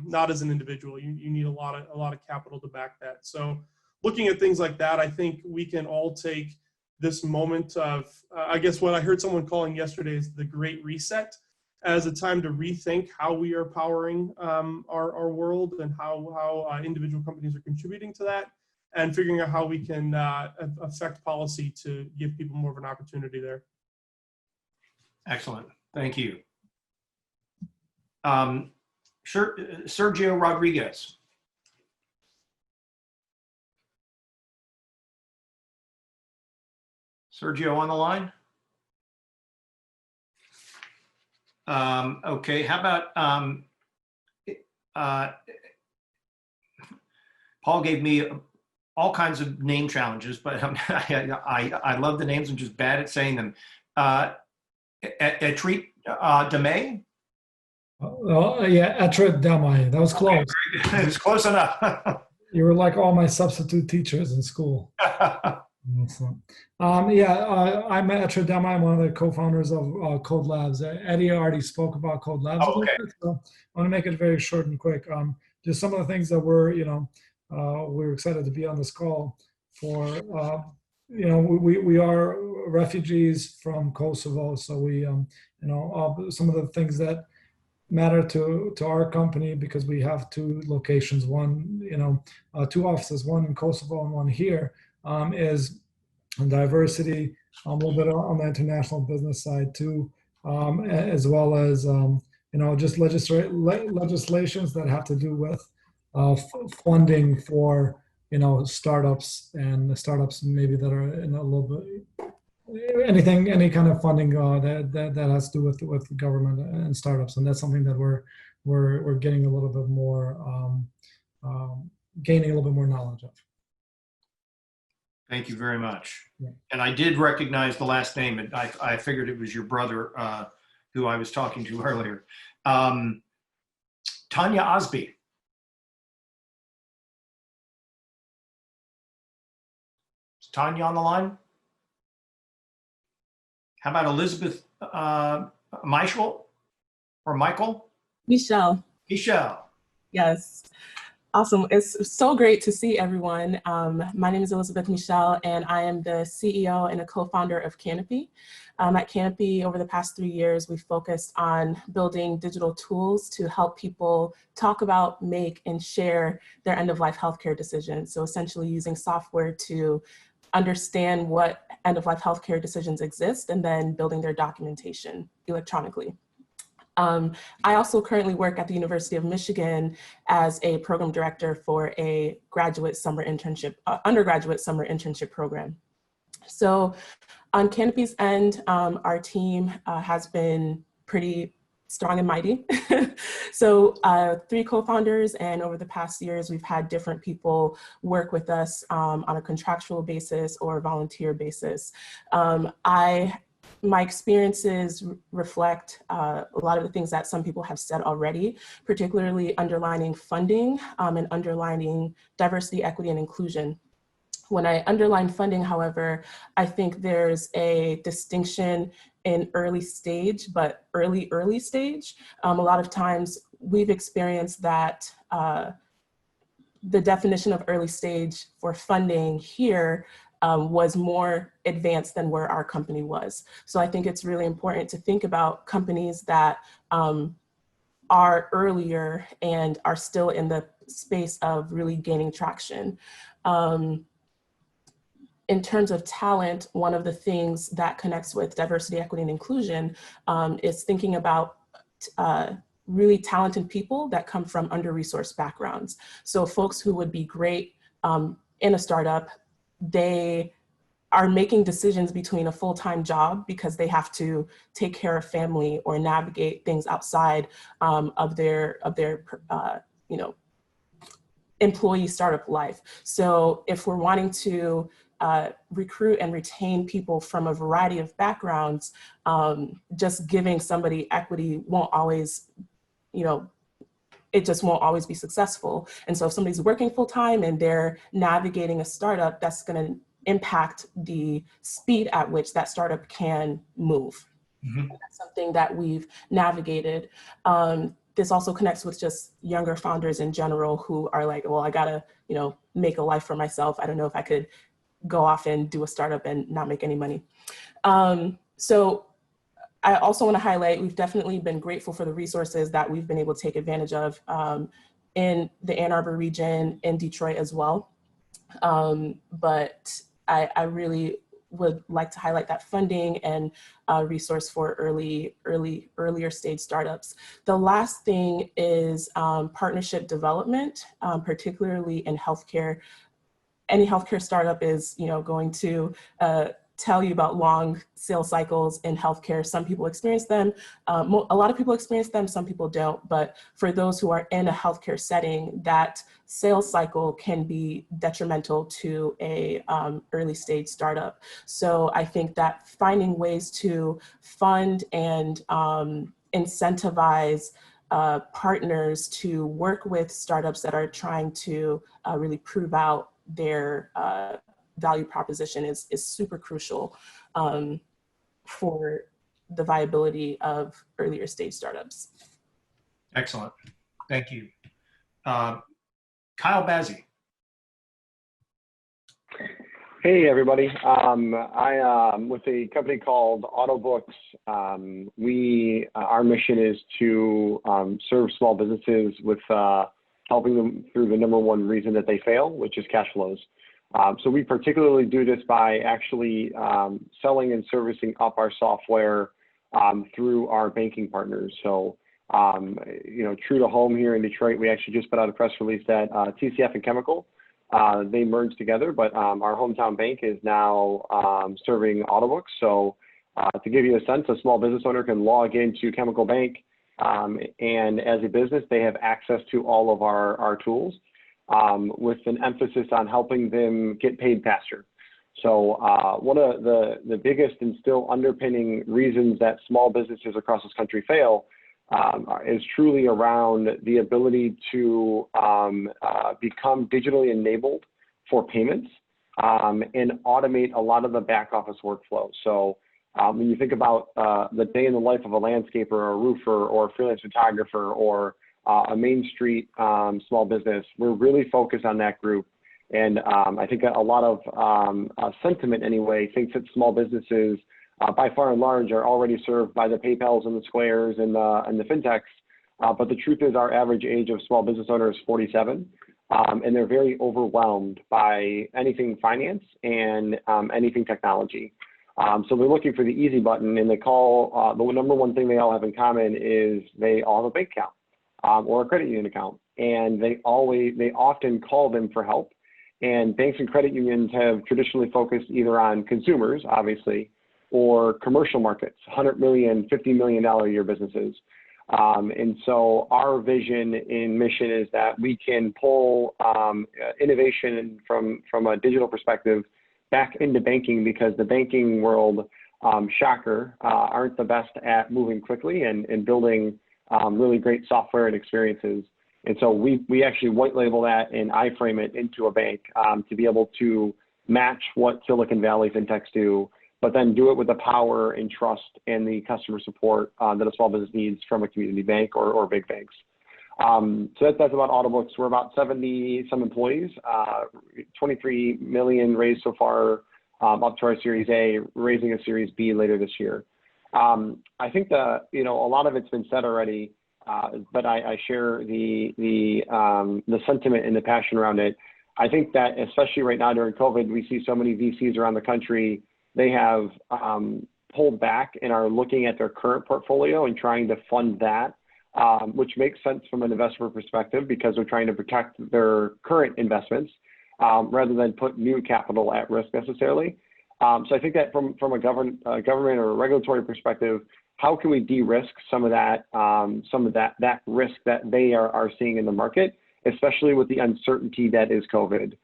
not as an individual. You need a lot of capital to back that. So looking at things like that, I think we can all take this moment of, I guess what I heard someone calling yesterday is the Great Reset, as a time to rethink how we are powering our world, and how individual companies are contributing to that, and figuring out how we can affect policy to give people more of an opportunity there. Excellent, thank you. Sergio Rodriguez. Sergio on the line? Okay, how about Paul gave me all kinds of name challenges, but I love the names. I'm just bad at saying them. Etreat Demay? Yeah, Etreat Demay. That was close. Okay, it was close enough. You were like all my substitute teachers in school. Excellent. I'm Etreat Demay. I'm one of the co-founders of Code Labs. Eddie already spoke about Code Labs. Oh, okay. So I want to make it very short and quick. Just some of the things that we're excited to be on this call for. We are refugees from Kosovo, so we some of the things that matter to our company, because we have two locations, two offices, one in Kosovo and one here, is diversity, a little bit on the international business side too, as well as just legislations that have to do with funding for startups, and the startups maybe that are in a little bit any kind of funding that has to do with government and startups, and that's something that we're getting a little bit more gaining a little bit more knowledge of. Thank you very much. Yeah. And I did recognize the last name, and I figured it was your brother who I was talking to earlier. Tanya Osby. Is Tanya on the line? How about Elisabeth Michel or Michael? Michel. Michel. Yes. Awesome. It's so great to see everyone. My name is Elisabeth Michel, and I am the CEO and a co-founder of Canopy. At Canopy, over the past 3 years, we've focused on building digital tools to help people talk about, make, and share their end-of-life healthcare decisions. So essentially using software to understand what end-of-life healthcare decisions exist, and then building their documentation electronically. I also currently work at the University of Michigan as a program director for a graduate summer internship, undergraduate summer internship program. So on Canopy's end, our team has been pretty strong and mighty. So 3 co-founders, and over the past years, we've had different people work with us on a contractual basis or volunteer basis. My experiences reflect a lot of the things that some people have said already, particularly underlining funding and underlining diversity, equity, and inclusion. When I underline funding, however, I think there's a distinction in early stage, but early stage. A lot of times we've experienced that the definition of early stage for funding here was more advanced than where our company was. So I think it's really important to think about companies that are earlier and are still in the space of really gaining traction. In terms of talent, one of the things that connects with diversity, equity, and inclusion is thinking about really talented people that come from under-resourced backgrounds. So folks who would be great in a startup, they are making decisions between a full-time job because they have to take care of family or navigate things outside of their employee startup life. So if we're wanting to recruit and retain people from a variety of backgrounds, just giving somebody equity won't always, it just won't always be successful. And so if somebody's working full-time and they're navigating a startup, that's gonna impact the speed at which that startup can move. Mm-hmm. That's something that we've navigated. This also connects with just younger founders in general who are like, well, I gotta, make a life for myself. I don't know if I could go off and do a startup and not make any money. So I also want to highlight, we've definitely been grateful for the resources that we've been able to take advantage of in the Ann Arbor region, in Detroit as well. But I really would like to highlight that funding and resource for earlier stage startups. The last thing is partnership development, particularly in healthcare. Any healthcare startup is, going to tell you about long sales cycles in healthcare. Some people experience them. A lot of people experience them, some people don't. But for those who are in a healthcare setting, that sales cycle can be detrimental to a early stage startup. So I think that finding ways to fund and incentivize partners to work with startups that are trying to really prove out their value proposition is super crucial for the viability of earlier stage startups. Excellent. Thank you. Kyle Bazzi. Hey, everybody. I'm with a company called Autobooks. Our mission is to serve small businesses with helping them through the number one reason that they fail, which is cash flows. So we particularly do this by actually selling and servicing up our software through our banking partners. So, true to home here in Detroit, we actually just put out a press release that TCF and Chemical, they merged together, but our hometown bank is now serving Autobooks. So to give you a sense, a small business owner can log into Chemical Bank, and as a business, they have access to all of our tools with an emphasis on helping them get paid faster. So one of the biggest and still underpinning reasons that small businesses across this country fail is truly around the ability to become digitally enabled for payments and automate a lot of the back office workflow. So when you think about the day in the life of a landscaper or a roofer or a freelance photographer or a Main Street small business, we're really focused on that group. And I think a lot of sentiment anyway thinks that small businesses by far and large are already served by the PayPals and the Squares and the fintechs. But the truth is our average age of small business owner is 47. And they're very overwhelmed by anything finance and anything technology. So they're looking for the easy button, and they call, the number one thing they all have in common is they all have a bank account or a credit union account. And they often call them for help. And banks and credit unions have traditionally focused either on consumers, obviously, or commercial markets, $100 million, $50 million a year businesses. And so our vision and mission is that we can pull innovation from a digital perspective back into banking, because the banking world, shocker, aren't the best at moving quickly and building really great software and experiences. And so we actually white label that and iframe it into a bank to be able to match what Silicon Valley fintechs do, but then do it with the power and trust and the customer support that a small business needs from a community bank or big banks. So that's about Autobooks. We're about 70 some employees, 23 million raised so far, up to our Series A, raising a Series B later this year. I think a lot of it's been said already, but I share the sentiment and the passion around it. I think that especially right now during COVID, we see so many VCs around the country. They have pulled back and are looking at their current portfolio and trying to fund that, which makes sense from an investor perspective because they're trying to protect their current investments rather than put new capital at risk necessarily. So I think that from a government or a regulatory perspective, how can we de-risk some of that risk that they are seeing in the market, especially with the uncertainty that is COVID?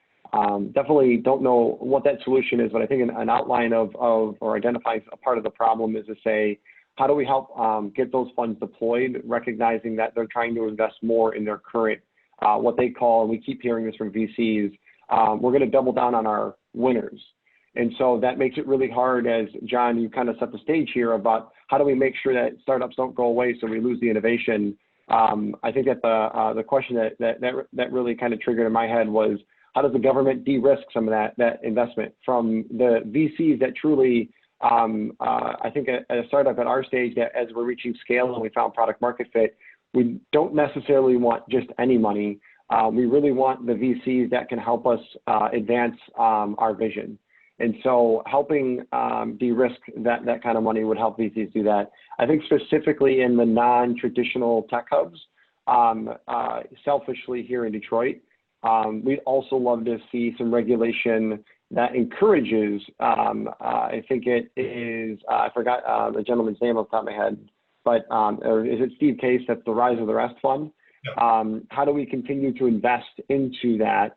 Definitely don't know what that solution is, but I think an outline of or identifying a part of the problem is to say, how do we help get those funds deployed, recognizing that they're trying to invest more in their current, what they call, and we keep hearing this from VCs, we're going to double down on our winners. And so that makes it really hard, as John, you kind of set the stage here about how do we make sure that startups don't go away so we lose the innovation. I think that the question that really kind of triggered in my head was, how does the government de-risk some of that investment from the VCs that truly, I think at a startup at our stage, that as we're reaching scale and we found product market fit, we don't necessarily want just any money. We really want the VCs that can help us advance our vision. And so helping de-risk that kind of money would help VCs do that. I think specifically in the non-traditional tech hubs, selfishly here in Detroit, we'd also love to see some regulation that encourages, I think it is, I forgot the gentleman's name off the top of my head, but, or is it Steve Case, that's the Rise of the Rest Fund? How do we continue to invest into that?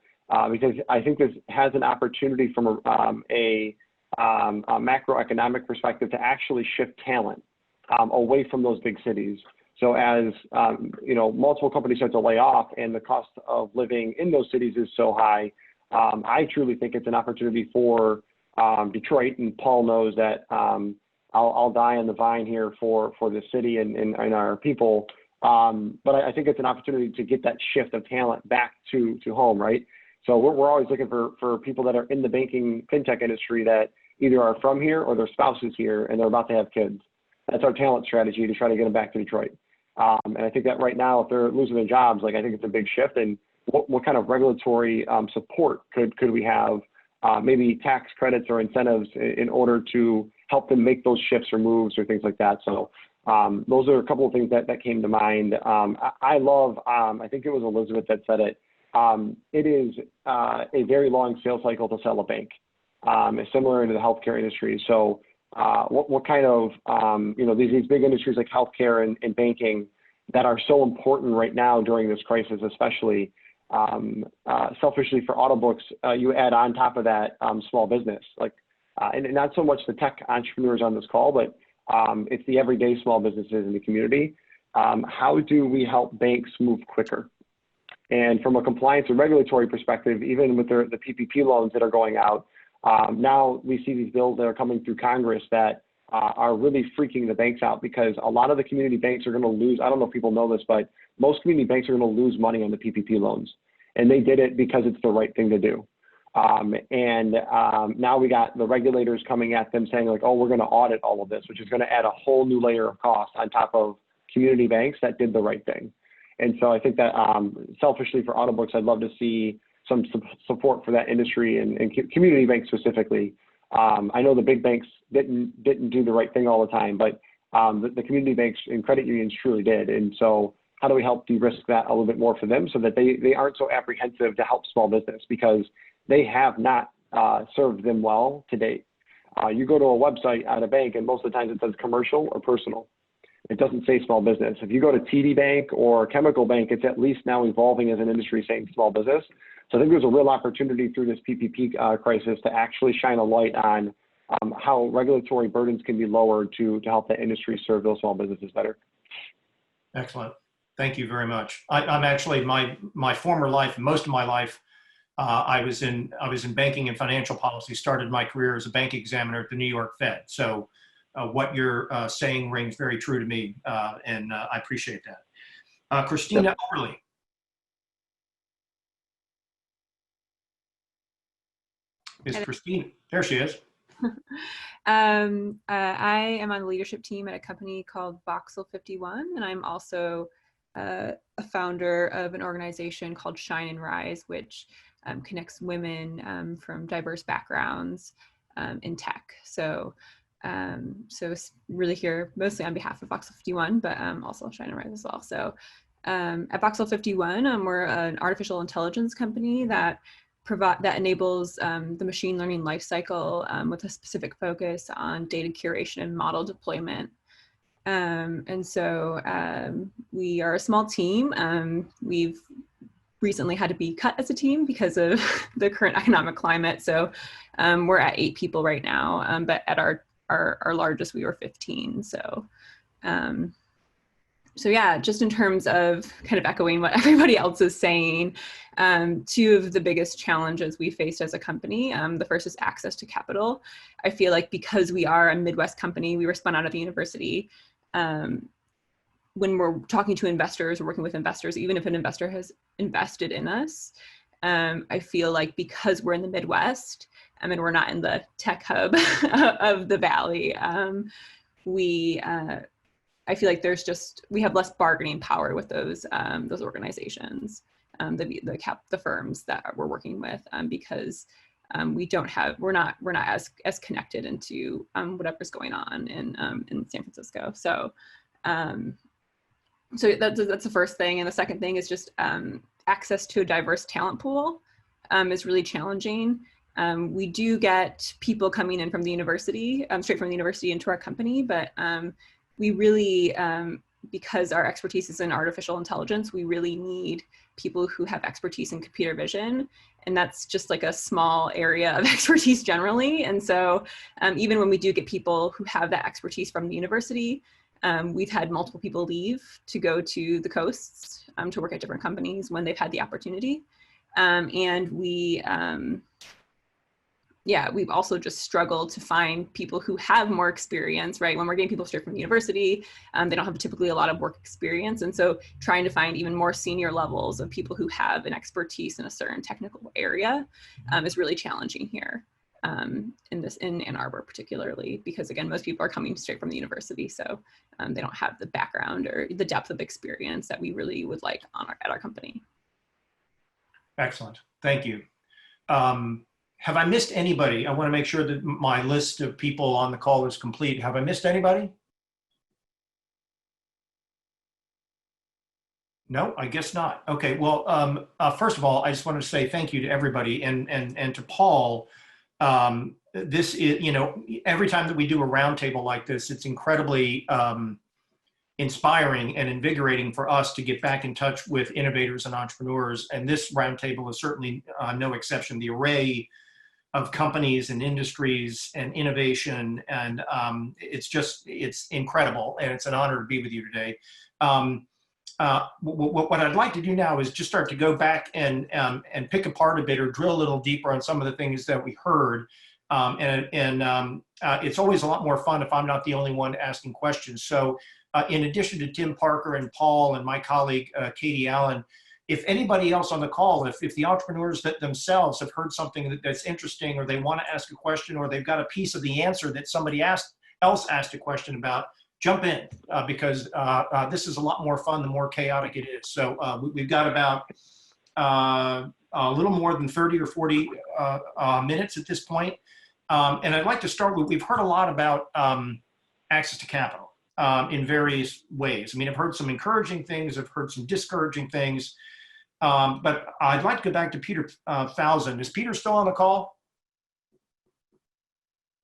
Because I think this has an opportunity from a macroeconomic perspective to actually shift talent away from those big cities. So as multiple companies start to lay off and the cost of living in those cities is so high, I truly think it's an opportunity for Detroit, and Paul knows that I'll die on the vine here for the city and our people. But I think it's an opportunity to get that shift of talent back to home, right? So we're always looking for people that are in the banking fintech industry that either are from here or their spouse is here and they're about to have kids. That's our talent strategy to try to get them back to Detroit. And I think that right now, if they're losing their jobs, I think it's a big shift. And what kind of regulatory support could we have? Maybe tax credits or incentives in order to help them make those shifts or moves or things like that. So those are a couple of things that came to mind. I love, I think it was Elisabeth that said it. It is a very long sales cycle to sell a bank. It's similar to the healthcare industry. So what kind of, these big industries like healthcare and banking that are so important right now during this crisis, especially selfishly for Autobooks, you add on top of that small business, and not so much the tech entrepreneurs on this call, but it's the everyday small businesses in the community. How do we help banks move quicker? And from a compliance and regulatory perspective, even with the PPP loans that are going out, now we see these bills that are coming through Congress that are really freaking the banks out, because a lot of the community banks are going to lose. I don't know if people know this, but most community banks are going to lose money on the PPP loans. And they did it because it's the right thing to do. Now we got the regulators coming at them saying oh, we're going to audit all of this, which is going to add a whole new layer of cost on top of community banks that did the right thing. And so I think that selfishly for Autobooks, I'd love to see some support for that industry and community banks specifically. I know the big banks didn't do the right thing all the time, but the community banks and credit unions truly did. And so how do we help de-risk that a little bit more for them so that they aren't so apprehensive to help small business, because they have not served them well to date. You go to a website at a bank and most of the times it says commercial or personal. It doesn't say small business. If you go to TD Bank or Chemical Bank, it's at least now evolving as an industry saying small business. So I think there's a real opportunity through this PPP crisis to actually shine a light on how regulatory burdens can be lowered to help the industry serve those small businesses better. Excellent. Thank you very much. I'm actually, my former life, most of my life, I was in banking and financial policy, started my career as a bank examiner at the New York Fed. So what you're saying rings very true to me, and I appreciate that. Christina York. Is Christina, there she is. I am on the leadership team at a company called Voxel 51, and I'm also a founder of an organization called Shine and Rise, which connects women from diverse backgrounds in tech. So really here mostly on behalf of Voxel 51, but also Shine and Rise as well. So at Voxel 51, we're an artificial intelligence company that enables the machine learning lifecycle with a specific focus on data curation and model deployment. And so we are a small team. We've recently had to be cut as a team because of the current economic climate. So we're at 8 people right now, but at our largest, we were 15. So yeah, just in terms of kind of echoing what everybody else is saying, 2 of the biggest challenges we faced as a company, the first is access to capital. I feel like because we are a Midwest company, we were spun out of the university. When we're talking to investors or working with investors, even if an investor has invested in us, I feel like because we're in the Midwest, and we're not in the tech hub of the Valley, I feel like we have less bargaining power with those organizations, the firms that we're working with, because we're not as connected into whatever's going on in San Francisco. So that's the first thing, and the second thing is just access to a diverse talent pool is really challenging. We do get people coming in from the university, straight from the university into our company, but we really, because our expertise is in artificial intelligence, we really need people who have expertise in computer vision. And that's just like a small area of expertise generally. And so even when we do get people who have that expertise from the university, we've had multiple people leave to go to the coasts to work at different companies when they've had the opportunity. And we've also just struggled to find people who have more experience, right? When we're getting people straight from the university, they don't have typically a lot of work experience. And so trying to find even more senior levels of people who have an expertise in a certain technical area is really challenging here in Ann Arbor particularly, because again, most people are coming straight from the university. So they don't have the background or the depth of experience that we really would like at our company. Excellent, thank you. Have I missed anybody? I want to make sure that my list of people on the call is complete. Have I missed anybody? No, I guess not. Okay, well, first of all, I just wanted to say thank you to everybody and to Paul. This is, you know, every time that we do a roundtable like this, it's incredibly inspiring and invigorating for us to get back in touch with innovators and entrepreneurs. And this roundtable is certainly no exception. The array of companies and industries and innovation, and it's incredible, and it's an honor to be with you today. What I'd like to do now is just start to go back and pick apart a bit or drill a little deeper on some of the things that we heard. It's always a lot more fun if I'm not the only one asking questions. So in addition to Tim Parker and Paul and my colleague, Katie Allen, if anybody else on the call, if the entrepreneurs that themselves have heard something that's interesting, or they want to ask a question, or they've got a piece of the answer that somebody else asked a question about, jump in, because this is a lot more fun the more chaotic it is. So we've got about a little more than 30 or 40 minutes at this point. And I'd like to start with, we've heard a lot about access to capital in various ways. I mean, I've heard some encouraging things, I've heard some discouraging things, but I'd like to go back to Peter Falzon. Is Peter still on the call?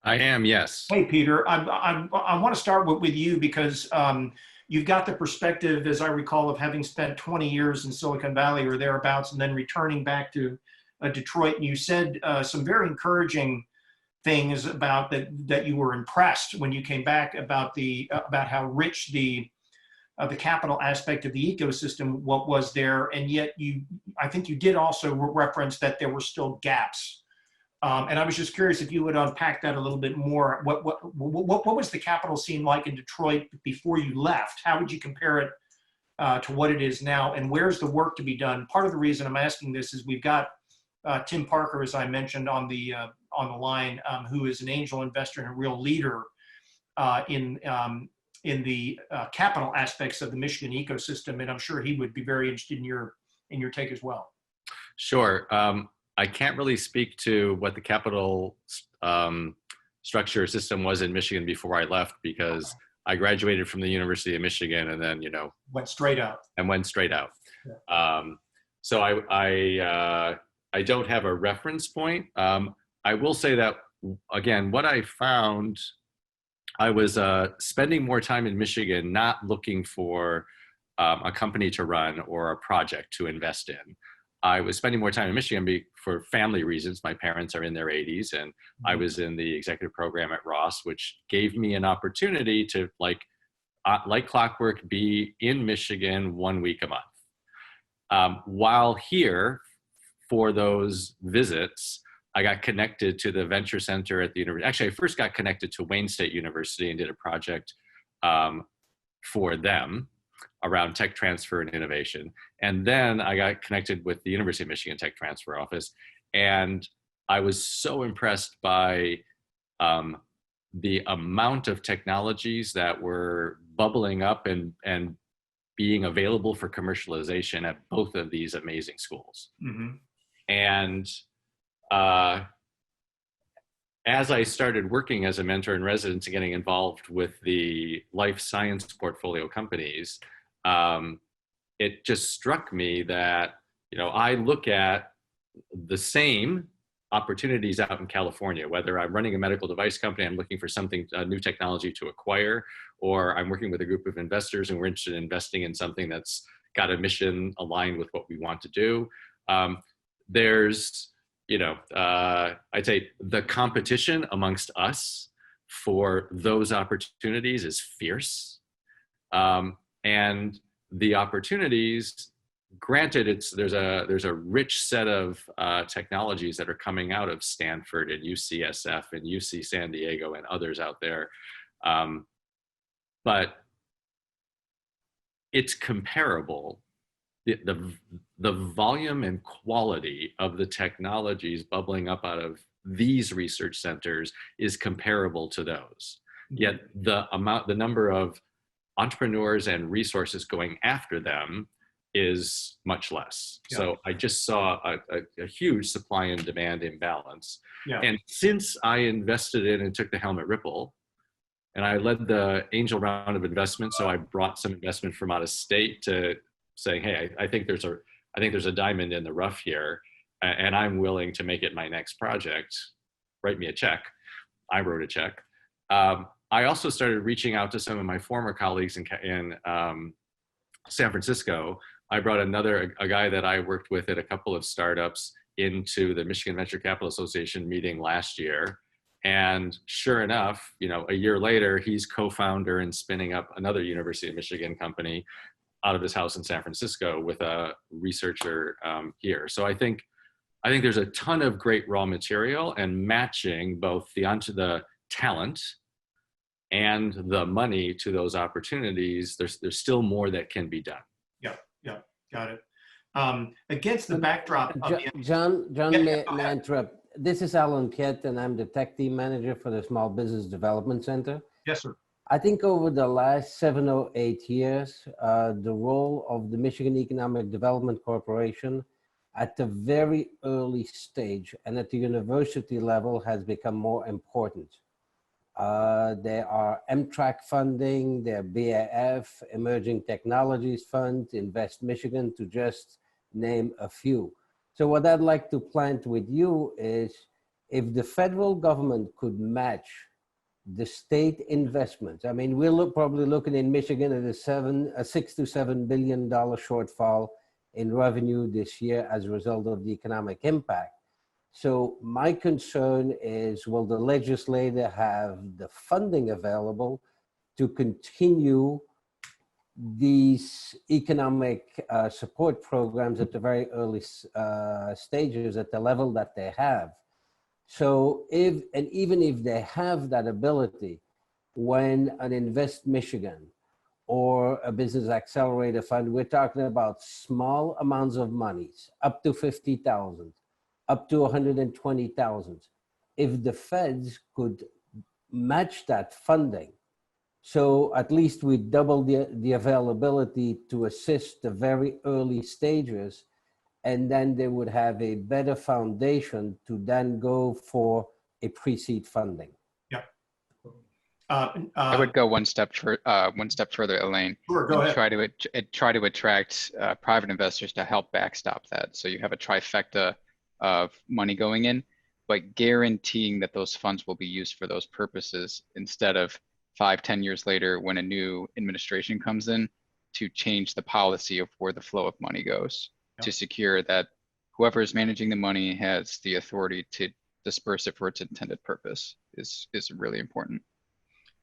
I am, yes. Hey, Peter, I want to start with you because you've got the perspective, as I recall, of having spent 20 years in Silicon Valley or thereabouts, and then returning back to Detroit. And you said some very encouraging things about that you were impressed when you came back about how rich the capital aspect of the ecosystem was there, and yet I think you did also reference that there were still gaps. And I was just curious if you would unpack that a little bit more. What was the capital scene like in Detroit before you left? How would you compare it to what it is now? And where's the work to be done? Part of the reason I'm asking this is we've got Tim Parker, as I mentioned, on the line, who is an angel investor and a real leader in the capital aspects of the Michigan ecosystem, and I'm sure he would be very interested in your take as well. Sure. I can't really speak to what the capital structure system was in Michigan before I left, because I graduated from the University of Michigan and then, went straight out. Yeah. So I don't have a reference point. I will say that, again, what I found, I was spending more time in Michigan, not looking for a company to run or a project to invest in. I was spending more time in Michigan for family reasons. My parents are in their 80s, and I was in the executive program at Ross, which gave me an opportunity to, like clockwork, be in Michigan 1 week a month. While here, for those visits, I got connected to the Venture Center at the university. Actually, I first got connected to Wayne State University and did a project for them around tech transfer and innovation. And then I got connected with the University of Michigan Tech Transfer Office. And I was so impressed by the amount of technologies that were bubbling up and being available for commercialization at both of these amazing schools. Mm-hmm. And as I started working as a mentor in residence and getting involved with the life science portfolio companies, it just struck me that, I look at the same opportunities out in California, whether I'm running a medical device company, I'm looking for something, new technology to acquire, or I'm working with a group of investors and we're interested in investing in something that's got a mission aligned with what we want to do. There's, I'd say the competition amongst us for those opportunities is fierce. And the opportunities, granted, there's a rich set of technologies that are coming out of Stanford and UCSF and UC San Diego and others out there, but it's comparable. The volume and quality of the technologies bubbling up out of these research centers is comparable to those. Yet the number of entrepreneurs and resources going after them is much less. Yeah. So I just saw a huge supply and demand imbalance. Yeah. And since I invested in and took the helm at Ripple, and I led the angel round of investment, so I brought some investment from out of state to saying, hey, I think there's a diamond in the rough here, and I'm willing to make it my next project. Write me a check. I wrote a check. I also started reaching out to some of my former colleagues in San Francisco. I brought a guy that I worked with at a couple of startups into the Michigan Venture Capital Association meeting last year. And sure enough, a year later, he's co-founder and spinning up another University of Michigan company out of his house in San Francisco with a researcher here. So I think there's a ton of great raw material, and matching both the talent and the money to those opportunities, there's still more that can be done. Yeah, got it. Against the backdrop of John, may I interrupt? This is Alan Kiet, and I'm the tech team manager for the Small Business Development Center. Yes, sir. I think over the last 7 or 8 years, the role of the Michigan Economic Development Corporation at the very early stage and at the university level has become more important. There are MTRAC funding, there are BAF, Emerging Technologies Fund, Invest Michigan, to just name a few. So what I'd like to plant with you is, if the federal government could match the state investments, I mean, we're probably looking in Michigan at a $6 to $7 billion shortfall in revenue this year as a result of the economic impact. So my concern is, will the legislator have the funding available to continue these economic support programs at the very early stages at the level that they have? So even if they have that ability, when an Invest Michigan or a Business Accelerator Fund, we're talking about small amounts of monies, up to 50,000, up to 120,000. If the feds could match that funding, so at least we double the availability to assist the very early stages, and then they would have a better foundation to then go for a pre-seed funding. Yeah. I would go one step further, Elaine. Sure, go ahead. Try to attract private investors to help backstop that. So you have a trifecta of money going in, but guaranteeing that those funds will be used for those purposes, instead of 5-10 years later when a new administration comes in to change the policy of where the flow of money goes. Yep. To secure that whoever is managing the money has the authority to disperse it for its intended purpose is really important.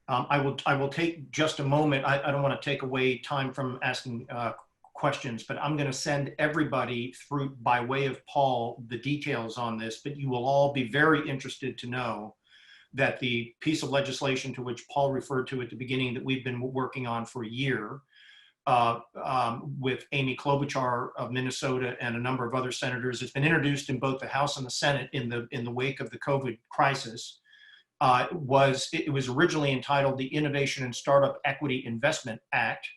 I will take just a moment. I don't want to take away time from asking questions, but I'm going to send everybody through, by way of Paul, the details on this, but you will all be very interested to know that the piece of legislation to which Paul referred to at the beginning, that we've been working on for a year, with Amy Klobuchar of Minnesota and a number of other senators. It's been introduced in both the House and the Senate in the wake of the COVID crisis. It was originally entitled the Innovation and Startup Equity Investment Act,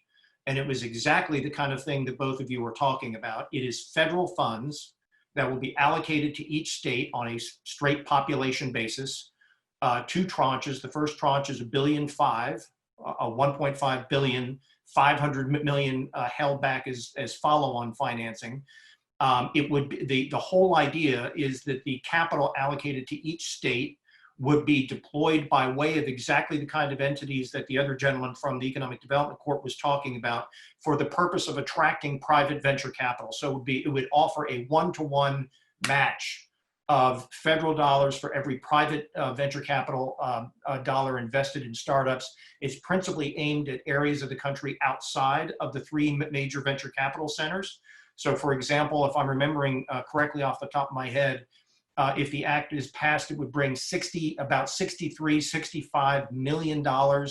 and it was exactly the kind of thing that both of you were talking about. it is federal funds that will be allocated to each state on a straight population basis. 2 tranches. The first tranche is $1.5 billion, $1.5 billion, $500 million held back as follow-on financing. It would be, the whole idea is that the capital allocated to each state would be deployed by way of exactly the kind of entities that the other gentleman from the Economic Development Corp was talking about for the purpose of attracting private venture capital. So it would offer a one-to-one match of federal dollars for every private venture capital dollar invested in startups. It's principally aimed at areas of the country outside of the three major venture capital centers. So for example, if I'm remembering correctly off the top of my head, if the act is passed, it would bring about $65 million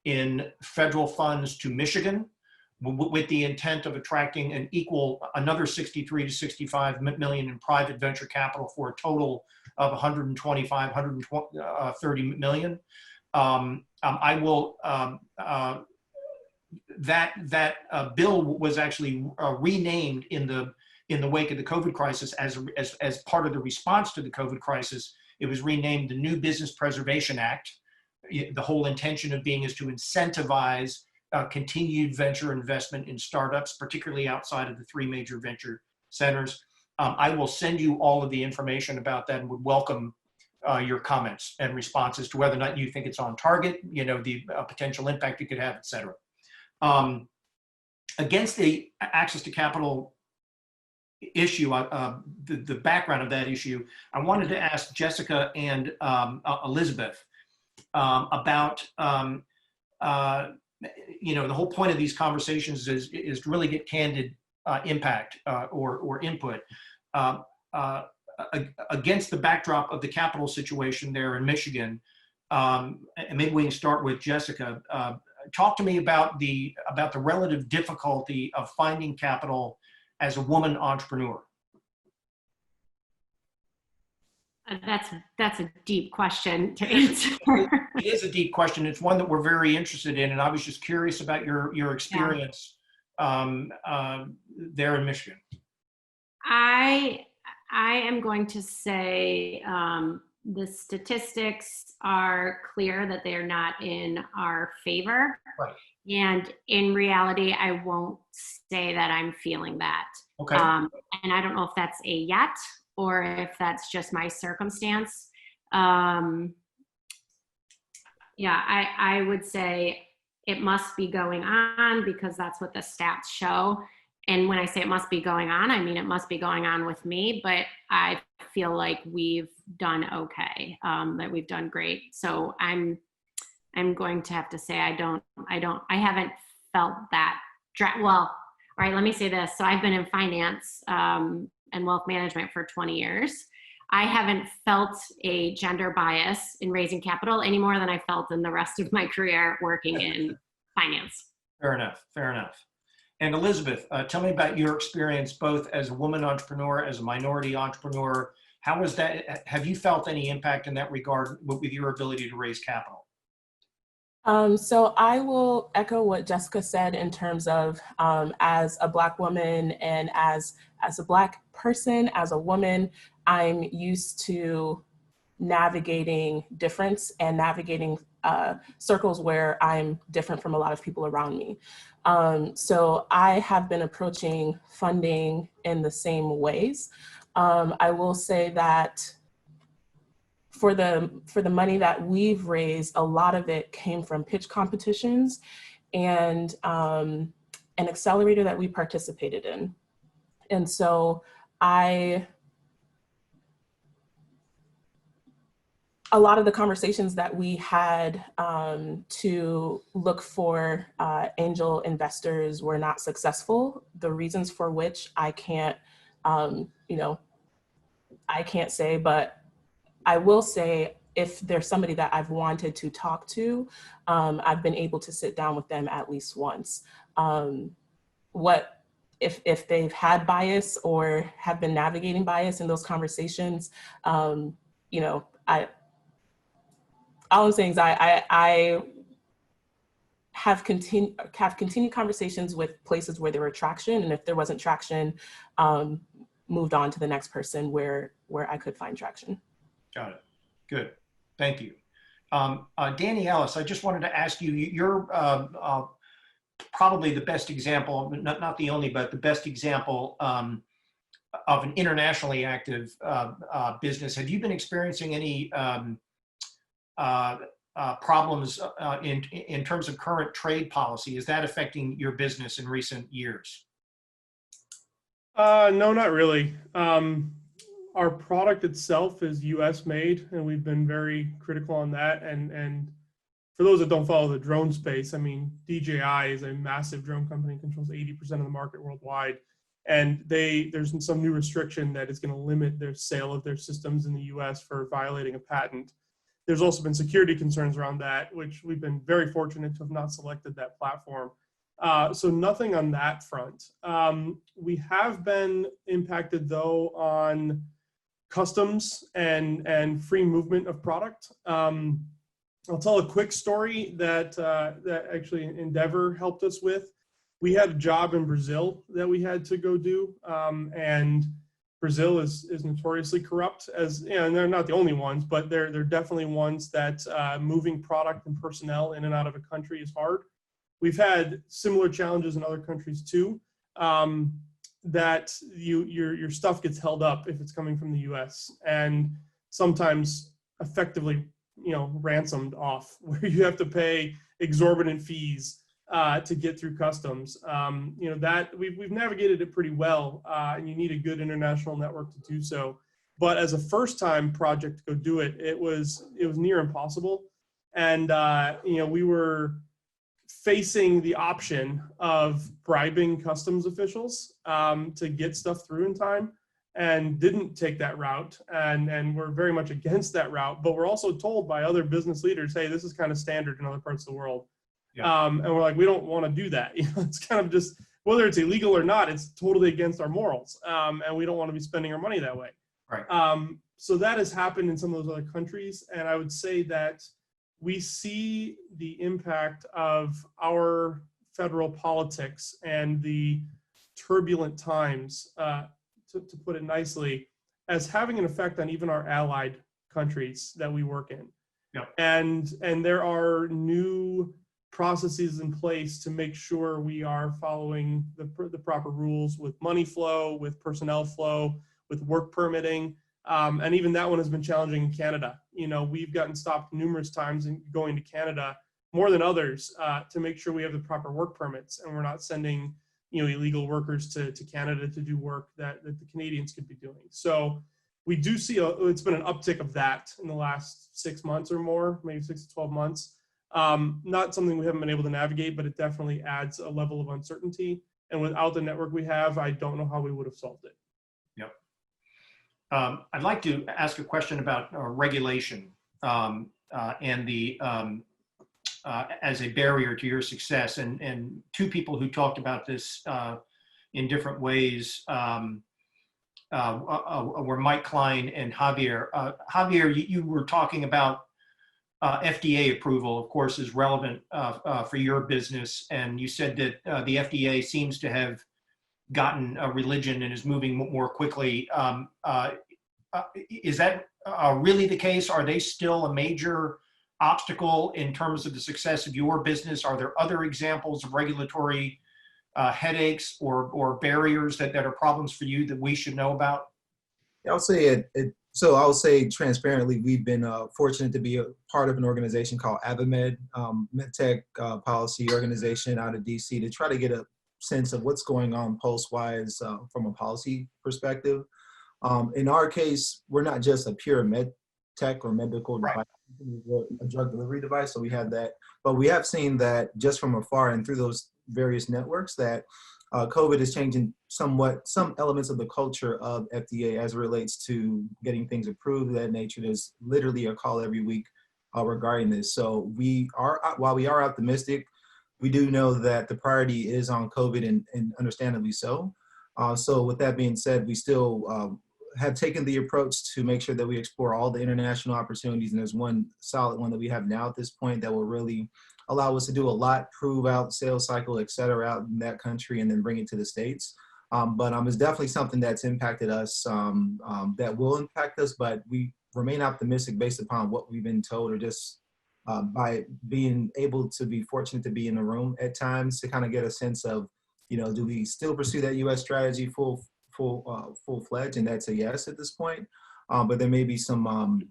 in federal funds to Michigan, with the intent of attracting another 63 to 65 million in private venture capital for a total of 130 million. That bill was actually renamed in the wake of the COVID crisis as part of the response to the COVID crisis. It was renamed the New Business Preservation Act. The whole intention of being is to incentivize continued venture investment in startups, particularly outside of the three major venture centers. I will send you all of the information about that and would welcome your comments and responses to whether or not you think it's on target, the potential impact it could have, et cetera. Against the access to capital issue, the background of that issue, I wanted to ask Jessica and Elisabeth about the whole point of these conversations is to really get candid impact or input against the backdrop of the capital situation there in Michigan. And maybe we can start with Jessica. Talk to me about the relative difficulty of finding capital as a woman entrepreneur. That's a deep question to answer. It is a deep question. It's one that we're very interested in, and I was just curious about your experience there in Michigan. I am going to say the statistics are clear that they're not in our favor. Right. And in reality, I won't say that I'm feeling that. Okay. And I don't know if that's a yet or if that's just my circumstance. Yeah, I would say it must be going on because that's what the stats show. And when I say it must be going on, I mean it must be going on with me, but I feel like we've done okay, that we've done great. So I'm going to have to say I haven't felt that. Well, all right, let me say this. So I've been in finance and wealth management for 20 years. I haven't felt a gender bias in raising capital any more than I felt in the rest of my career working in finance. Fair enough, fair enough. And Elisabeth, tell me about your experience both as a woman entrepreneur, as a minority entrepreneur. How was that? Have you felt any impact in that regard with your ability to raise capital? So I will echo what Jessica said in terms of as a Black woman and as a Black person, as a woman, I'm used to navigating difference and navigating circles where I'm different from a lot of people around me. So I have been approaching funding in the same ways. I will say that for the money that we've raised, a lot of it came from pitch competitions and an accelerator that we participated in. And so a lot of the conversations that we had to look for angel investors were not successful. The reasons for which I can't say, but I will say if there's somebody that I've wanted to talk to, I've been able to sit down with them at least once. If they've had bias or have been navigating bias in those conversations, all I'm saying is I have continued conversations with places where there were traction, and if there wasn't traction, moved on to the next person where I could find traction. Got it. Good. Thank you. Danny Ellis, I just wanted to ask you, you're probably the best example, not the only, but the best example an internationally active business, have you been experiencing any problems in terms of current trade policy? Is that affecting your business in recent years? No, not really. Our product itself is U.S. made, and we've been very critical on that. And for those that don't follow the drone space, I mean, DJI is a massive drone company, controls 80% of the market worldwide. And there's some new restriction that is going to limit their sale of their systems in the U.S. for violating a patent. There's also been security concerns around that, which we've been very fortunate to have not selected that platform. So nothing on that front. We have been impacted, though, on customs and free movement of product. I'll tell a quick story that actually Endeavor helped us with. We had a job in Brazil that we had to go do, and Brazil is notoriously corrupt, as you know, and they're not the only ones, but they're definitely ones that moving product and personnel in and out of a country is hard. We've had similar challenges in other countries too, that your stuff gets held up if it's coming from the U.S. and sometimes effectively, you know, ransomed off, where you have to pay exorbitant fees to get through customs. You know, that we've navigated it pretty well, and you need a good international network to do so. But as a first-time project to go do it, it was near impossible, and you know, we were facing the option of bribing customs officials to get stuff through in time, and didn't take that route, and we're very much against that route. But we're also told by other business leaders, hey, this is kind of standard in other parts of the world. Yeah. And we're like, we don't want to do that. You know, it's kind of just, whether it's illegal or not, it's totally against our morals, and we don't want to be spending our money that way. Right. So that has happened in some of those other countries, and I would say that we see the impact of our federal politics and the turbulent times, to put it nicely, as having an effect on even our allied countries that we work in. Yep. And there are new processes in place to make sure we are following the proper rules with money flow, with personnel flow, with work permitting. And even that one has been challenging in Canada. You know, we've gotten stopped numerous times in going to Canada, more than others, to make sure we have the proper work permits and we're not sending, you know, illegal workers to Canada to do work that the Canadians could be doing. So we do see it's been an uptick of that in the last 6 months or more, maybe 6 to 12 months. Not something we haven't been able to navigate, but it definitely adds a level of uncertainty. And without the network we have, I don't know how we would have solved it. Yep. I'd like to ask a question about regulation and the as a barrier to your success. And two people who talked about this in different ways were Mike Klein and Javier. Javier, you were talking about FDA approval, of course, is relevant for your business. And you said that the FDA seems to have gotten a religion and is moving more quickly. Is that really the case? Are they still a major obstacle in terms of the success of your business? Are there other examples of regulatory headaches or barriers that are problems for you that we should know about? I'll say so I'll say transparently, we've been fortunate to be a part of an organization called AVAMed, MedTech policy organization out of DC, to try to get a sense of what's going on pulse-wise from a policy perspective. In our case, we're not just a pure med tech or medical device, we're a drug delivery device, so we have that. But we have seen that just from afar and through those various networks that COVID is changing somewhat some elements of the culture of FDA as it relates to getting things approved of that nature. There's literally a call every week regarding this. So while we are optimistic, we do know that the priority is on COVID, and understandably so. So with that being said, we still have taken the approach to make sure that we explore all the international opportunities. And there's one solid one that we have now at this point that will really allow us to do a lot, prove out sales cycle, et cetera, out in that country, and then bring it to the States. But it's definitely something that's impacted us, that will impact us, but we remain optimistic based upon what we've been told, or just by being able to be fortunate to be in the room at times to kind of get a sense of, you know, do we still pursue that U.S. strategy full full-fledged, and that's a yes at this point. But there may be some,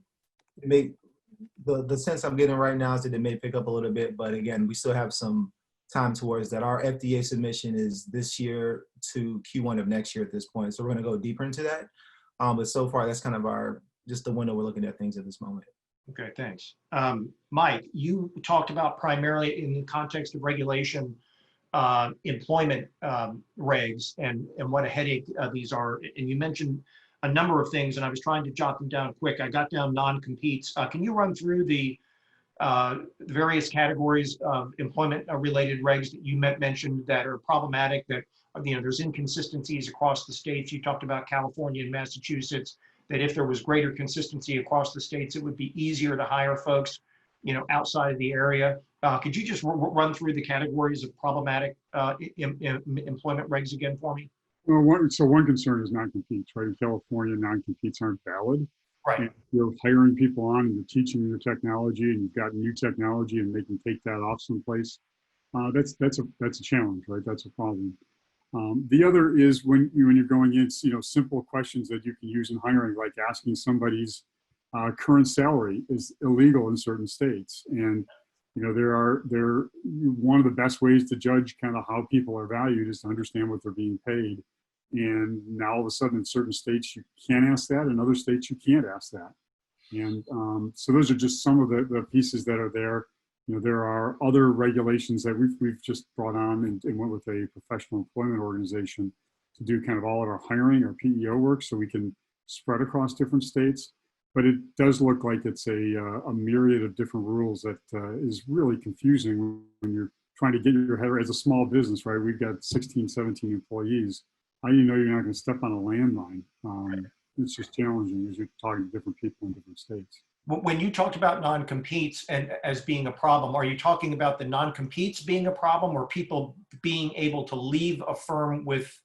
the sense I'm getting right now is that it may pick up a little bit, but again, we still have some time towards that. Our FDA submission is this year to Q1 of next year at this point. So we're going to go deeper into that. But so far, that's kind of just the window we're looking at things at this moment. Okay, thanks. Mike, you talked about primarily in the context of regulation, employment regs and what a headache these are. And you mentioned a number of things, and I was trying to jot them down quick. I got down non-competes. Can you run through the various categories of employment-related regs that you mentioned that are problematic, that there's inconsistencies across the states? You talked about California and Massachusetts, that if there was greater consistency across the states, it would be easier to hire folks, outside of the area. Could you just run through the categories of problematic employment regs again for me? Well, one concern is non-competes, right? In California, non-competes aren't valid. Right. And you're hiring people on and you're teaching them the technology, and you've got new technology and they can take that off someplace. That's a challenge, right? That's a problem. The other is when you're going in, simple questions that you can use in hiring, like asking somebody's current salary is illegal in certain states. And, one of the best ways to judge kind of how people are valued is to understand what they're being paid. And now all of a sudden in certain states you can ask that, in other states you can't ask that. And so those are just some of the pieces that are there. There are other regulations that we've just brought on and went with a professional employment organization to do kind of all of our hiring, our PEO work, so we can spread across different states. But it does look like it's a myriad of different rules that is really confusing when you're trying to get your head as a small business, right? We've got 16, 17 employees. How do you know you're not going to step on a landmine? It's just challenging as you're talking to different people in different states. When you talked about non-competes and as being a problem, are you talking about the non-competes being a problem, or people being able to leave a firm with,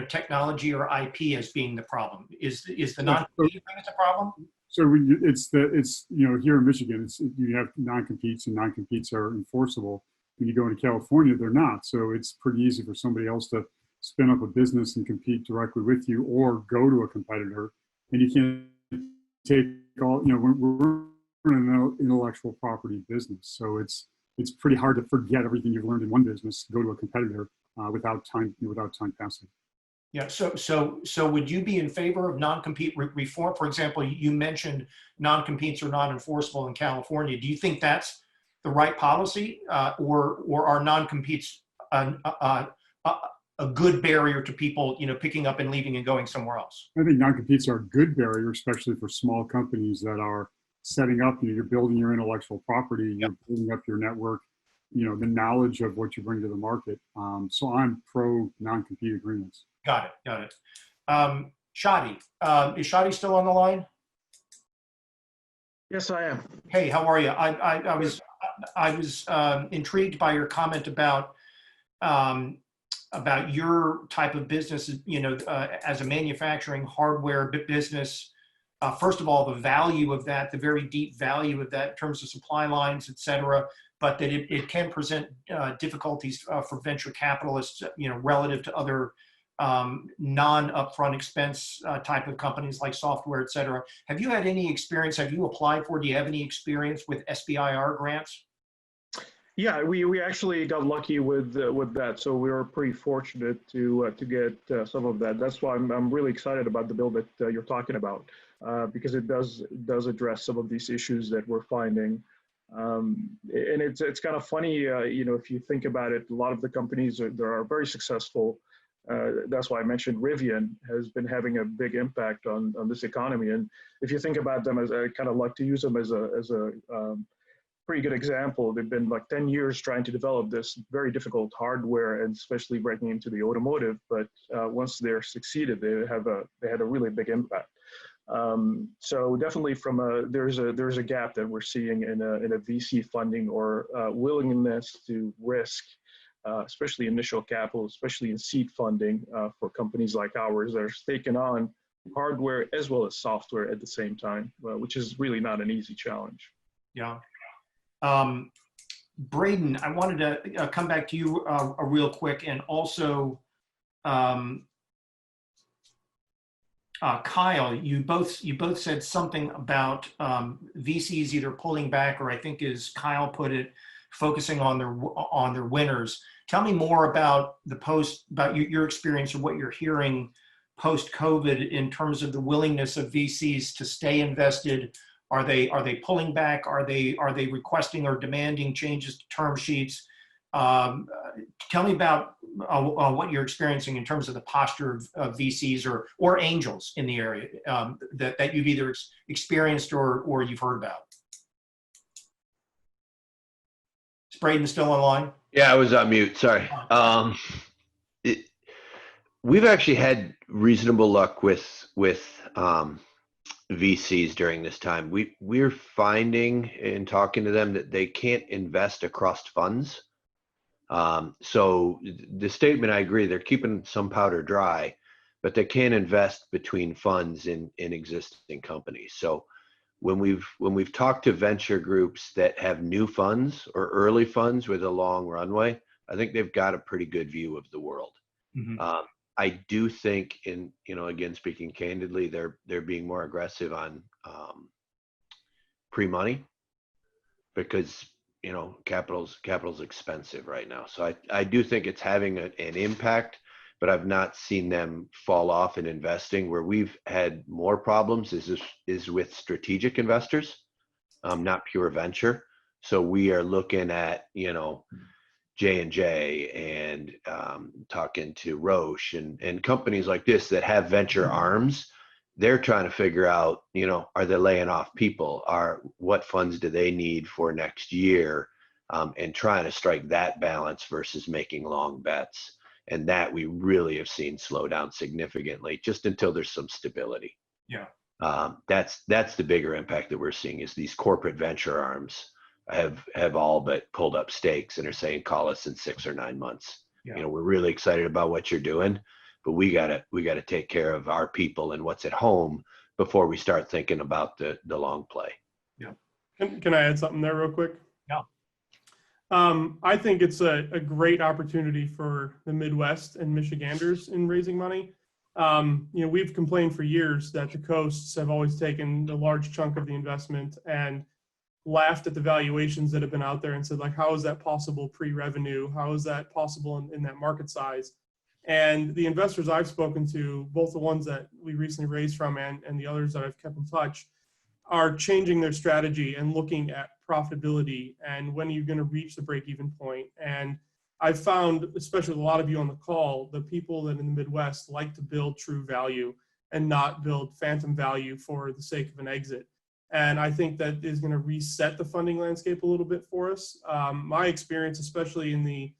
technology or IP as being the problem? Is the non-compete thing a problem? So here in Michigan, you have non-competes, and non-competes are enforceable. When you go into California, they're not. So it's pretty easy for somebody else to spin up a business and compete directly with you, or go to a competitor, and you can't take all, we're in an intellectual property business. So it's pretty hard to forget everything you've learned in one business, go to a competitor without time passing. Yeah, so would you be in favor of non-compete reform? For example, you mentioned non-competes are non-enforceable in California. Do you think that's the right policy, or are non-competes a good barrier to people, picking up and leaving and going somewhere else? I think non-competes are a good barrier, especially for small companies that are setting up. You're building your intellectual property, you're building up your network, the knowledge of what you bring to the market. So I'm pro non-compete agreements. Got it. Shadi, is Shadi still on the line? Yes, I am. Hey, how are you? I was intrigued by your comment about your type of business, as a manufacturing hardware business. First of all, the value of that, the very deep value of that in terms of supply lines, et cetera, but that it can present difficulties for venture capitalists, relative to other non-upfront expense type of companies like software, et cetera. Have you had any experience? Have you applied for? Do you have any experience with SBIR grants? Yeah, we actually got lucky with that, so we were pretty fortunate to get some of that. That's why I'm really excited about the bill that you're talking about, because it does address some of these issues that we're finding. And it's kind of funny, if you think about it, a lot of the companies that are very successful. That's why I mentioned Rivian has been having a big impact on this economy. And if you think about them, as I kind of like to use them as a pretty good example, they've been like 10 years trying to develop this very difficult hardware, and especially breaking into the automotive. But once they're succeeded, they had a really big impact. So definitely there's a gap that we're seeing in a VC funding or willingness to risk, especially initial capital, especially in seed funding for companies like ours that are taking on hardware as well as software at the same time, which is really not an easy challenge. Yeah. Braden, I wanted to come back to you real quick, and also Kyle, you both said something about VCs either pulling back, or I think, as Kyle put it, focusing on their winners. Tell me more about your experience or what you're hearing post-COVID in terms of the willingness of VCs to stay invested. Are they pulling back? Are they requesting or demanding changes to term sheets? Tell me about what you're experiencing in terms of the posture of VCs or angels in the area that you've either experienced or you've heard about. Is Braden still online? Yeah, I was on mute. Sorry. We've actually had reasonable luck with VCs during this time. We're finding in talking to them that they can't invest across funds. So the statement, I agree, they're keeping some powder dry, but they can't invest between funds in existing companies. So when we've talked to venture groups that have new funds or early funds with a long runway, I think they've got a pretty good view of the world. Mm-hmm. I do think, again, speaking candidly, they're being more aggressive on pre-money because capital's expensive right now. So I do think it's having an impact, but I've not seen them fall off in investing. Where we've had more problems is with strategic investors, not pure venture. So we are looking at J&J and talking to Roche and companies like this that have venture arms. They're trying to figure out, are they laying off people? What funds do they need for next year? And trying to strike that balance versus making long bets. And that we really have seen slow down significantly just until there's some stability. Yeah. That's the bigger impact that we're seeing is these corporate venture arms have all but pulled up stakes and are saying, call us in 6 or 9 months. Yeah. We're really excited about what you're doing, but we gotta take care of our people and what's at home before we start thinking about the long play. Yeah. Can I add something there real quick? Yeah. I think it's a great opportunity for the Midwest and Michiganders in raising money. We've complained for years that the coasts have always taken a large chunk of the investment and laughed at the valuations that have been out there and said, like, how is that possible pre-revenue? How is that possible in that market size? And the investors I've spoken to, both the ones that we recently raised from and the others that I've kept in touch, are changing their strategy and looking at profitability and when are you going to reach the break-even point. And I've found, especially with a lot of you on the call, the people that in the Midwest like to build true value and not build phantom value for the sake of an exit. And I think that is going to reset the funding landscape a little bit for us. My experience, especially in the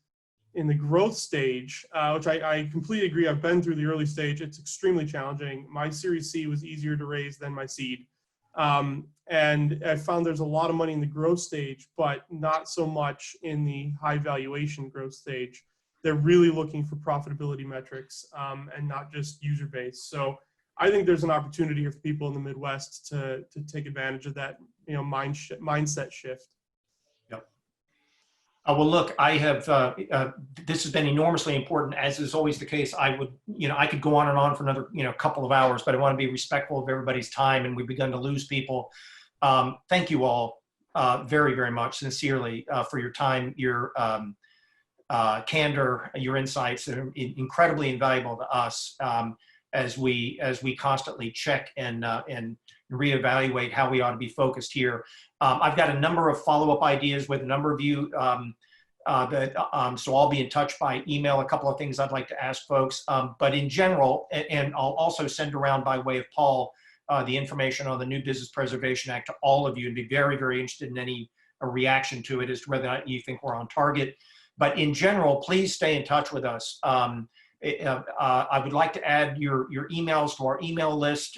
growth stage, which I completely agree, I've been through the early stage, it's extremely challenging. My Series C was easier to raise than my seed. And I found there's a lot of money in the growth stage, but not so much in the high valuation growth stage. They're really looking for profitability metrics and not just user base. So I think there's an opportunity here for people in the Midwest to take advantage of that, mindset shift. Yep. Well, look, I have, this has been enormously important, as is always the case. I could go on and on for another, couple of hours, but I want to be respectful of everybody's time, and we've begun to lose people. Thank you all very, very much, sincerely, for your time, your candor, your insights are incredibly invaluable to us. As we constantly check and reevaluate how we ought to be focused here. I've got a number of follow-up ideas with a number of you, so I'll be in touch by email, a couple of things I'd like to ask folks. But in general, and I'll also send around by way of Paul the information on the New Business Preservation Act to all of you, and be very, very interested in any reaction to it as to whether or not you think we're on target. But in general, please stay in touch with us. I would like to add your emails to our email list,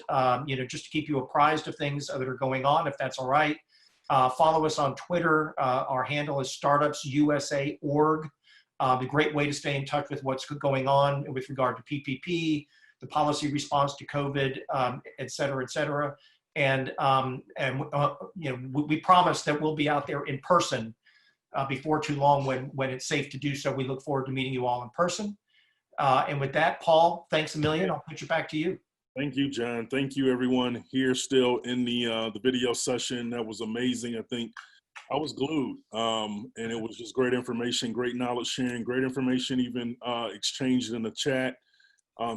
just to keep you apprised of things that are going on, if that's all right. Follow us on Twitter. Our handle is startupsusa.org. A great way to stay in touch with what's going on with regard to PPP, the policy response to COVID, et cetera, et cetera. And we promise that we'll be out there in person before too long when it's safe to do so. We look forward to meeting you all in person. And with that, Paul, thanks a million. I'll pitch it back to you. Thank you, John. Thank you, everyone here still in the video session. That was amazing. I think I was glued, and it was just great information, great knowledge sharing, great information even exchanged in the chat.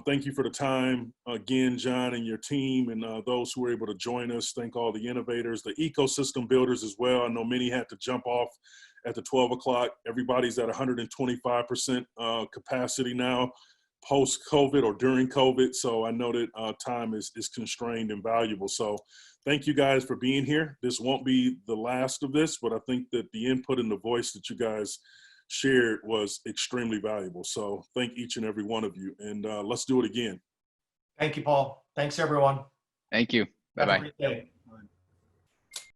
Thank you for the time again, John, and your team, and those who were able to join us. Thank all the innovators, the ecosystem builders as well. I know many had to jump off at the 12 o'clock. Everybody's at 125% capacity now, post-COVID or during COVID. So I know that time is constrained and valuable. So thank you guys for being here. This won't be the last of this, but I think that the input and the voice that you guys shared was extremely valuable. So thank each and every one of you. And let's do it again. Thank you, Paul. Thanks, everyone. Thank you. Have a Bye-bye. great day.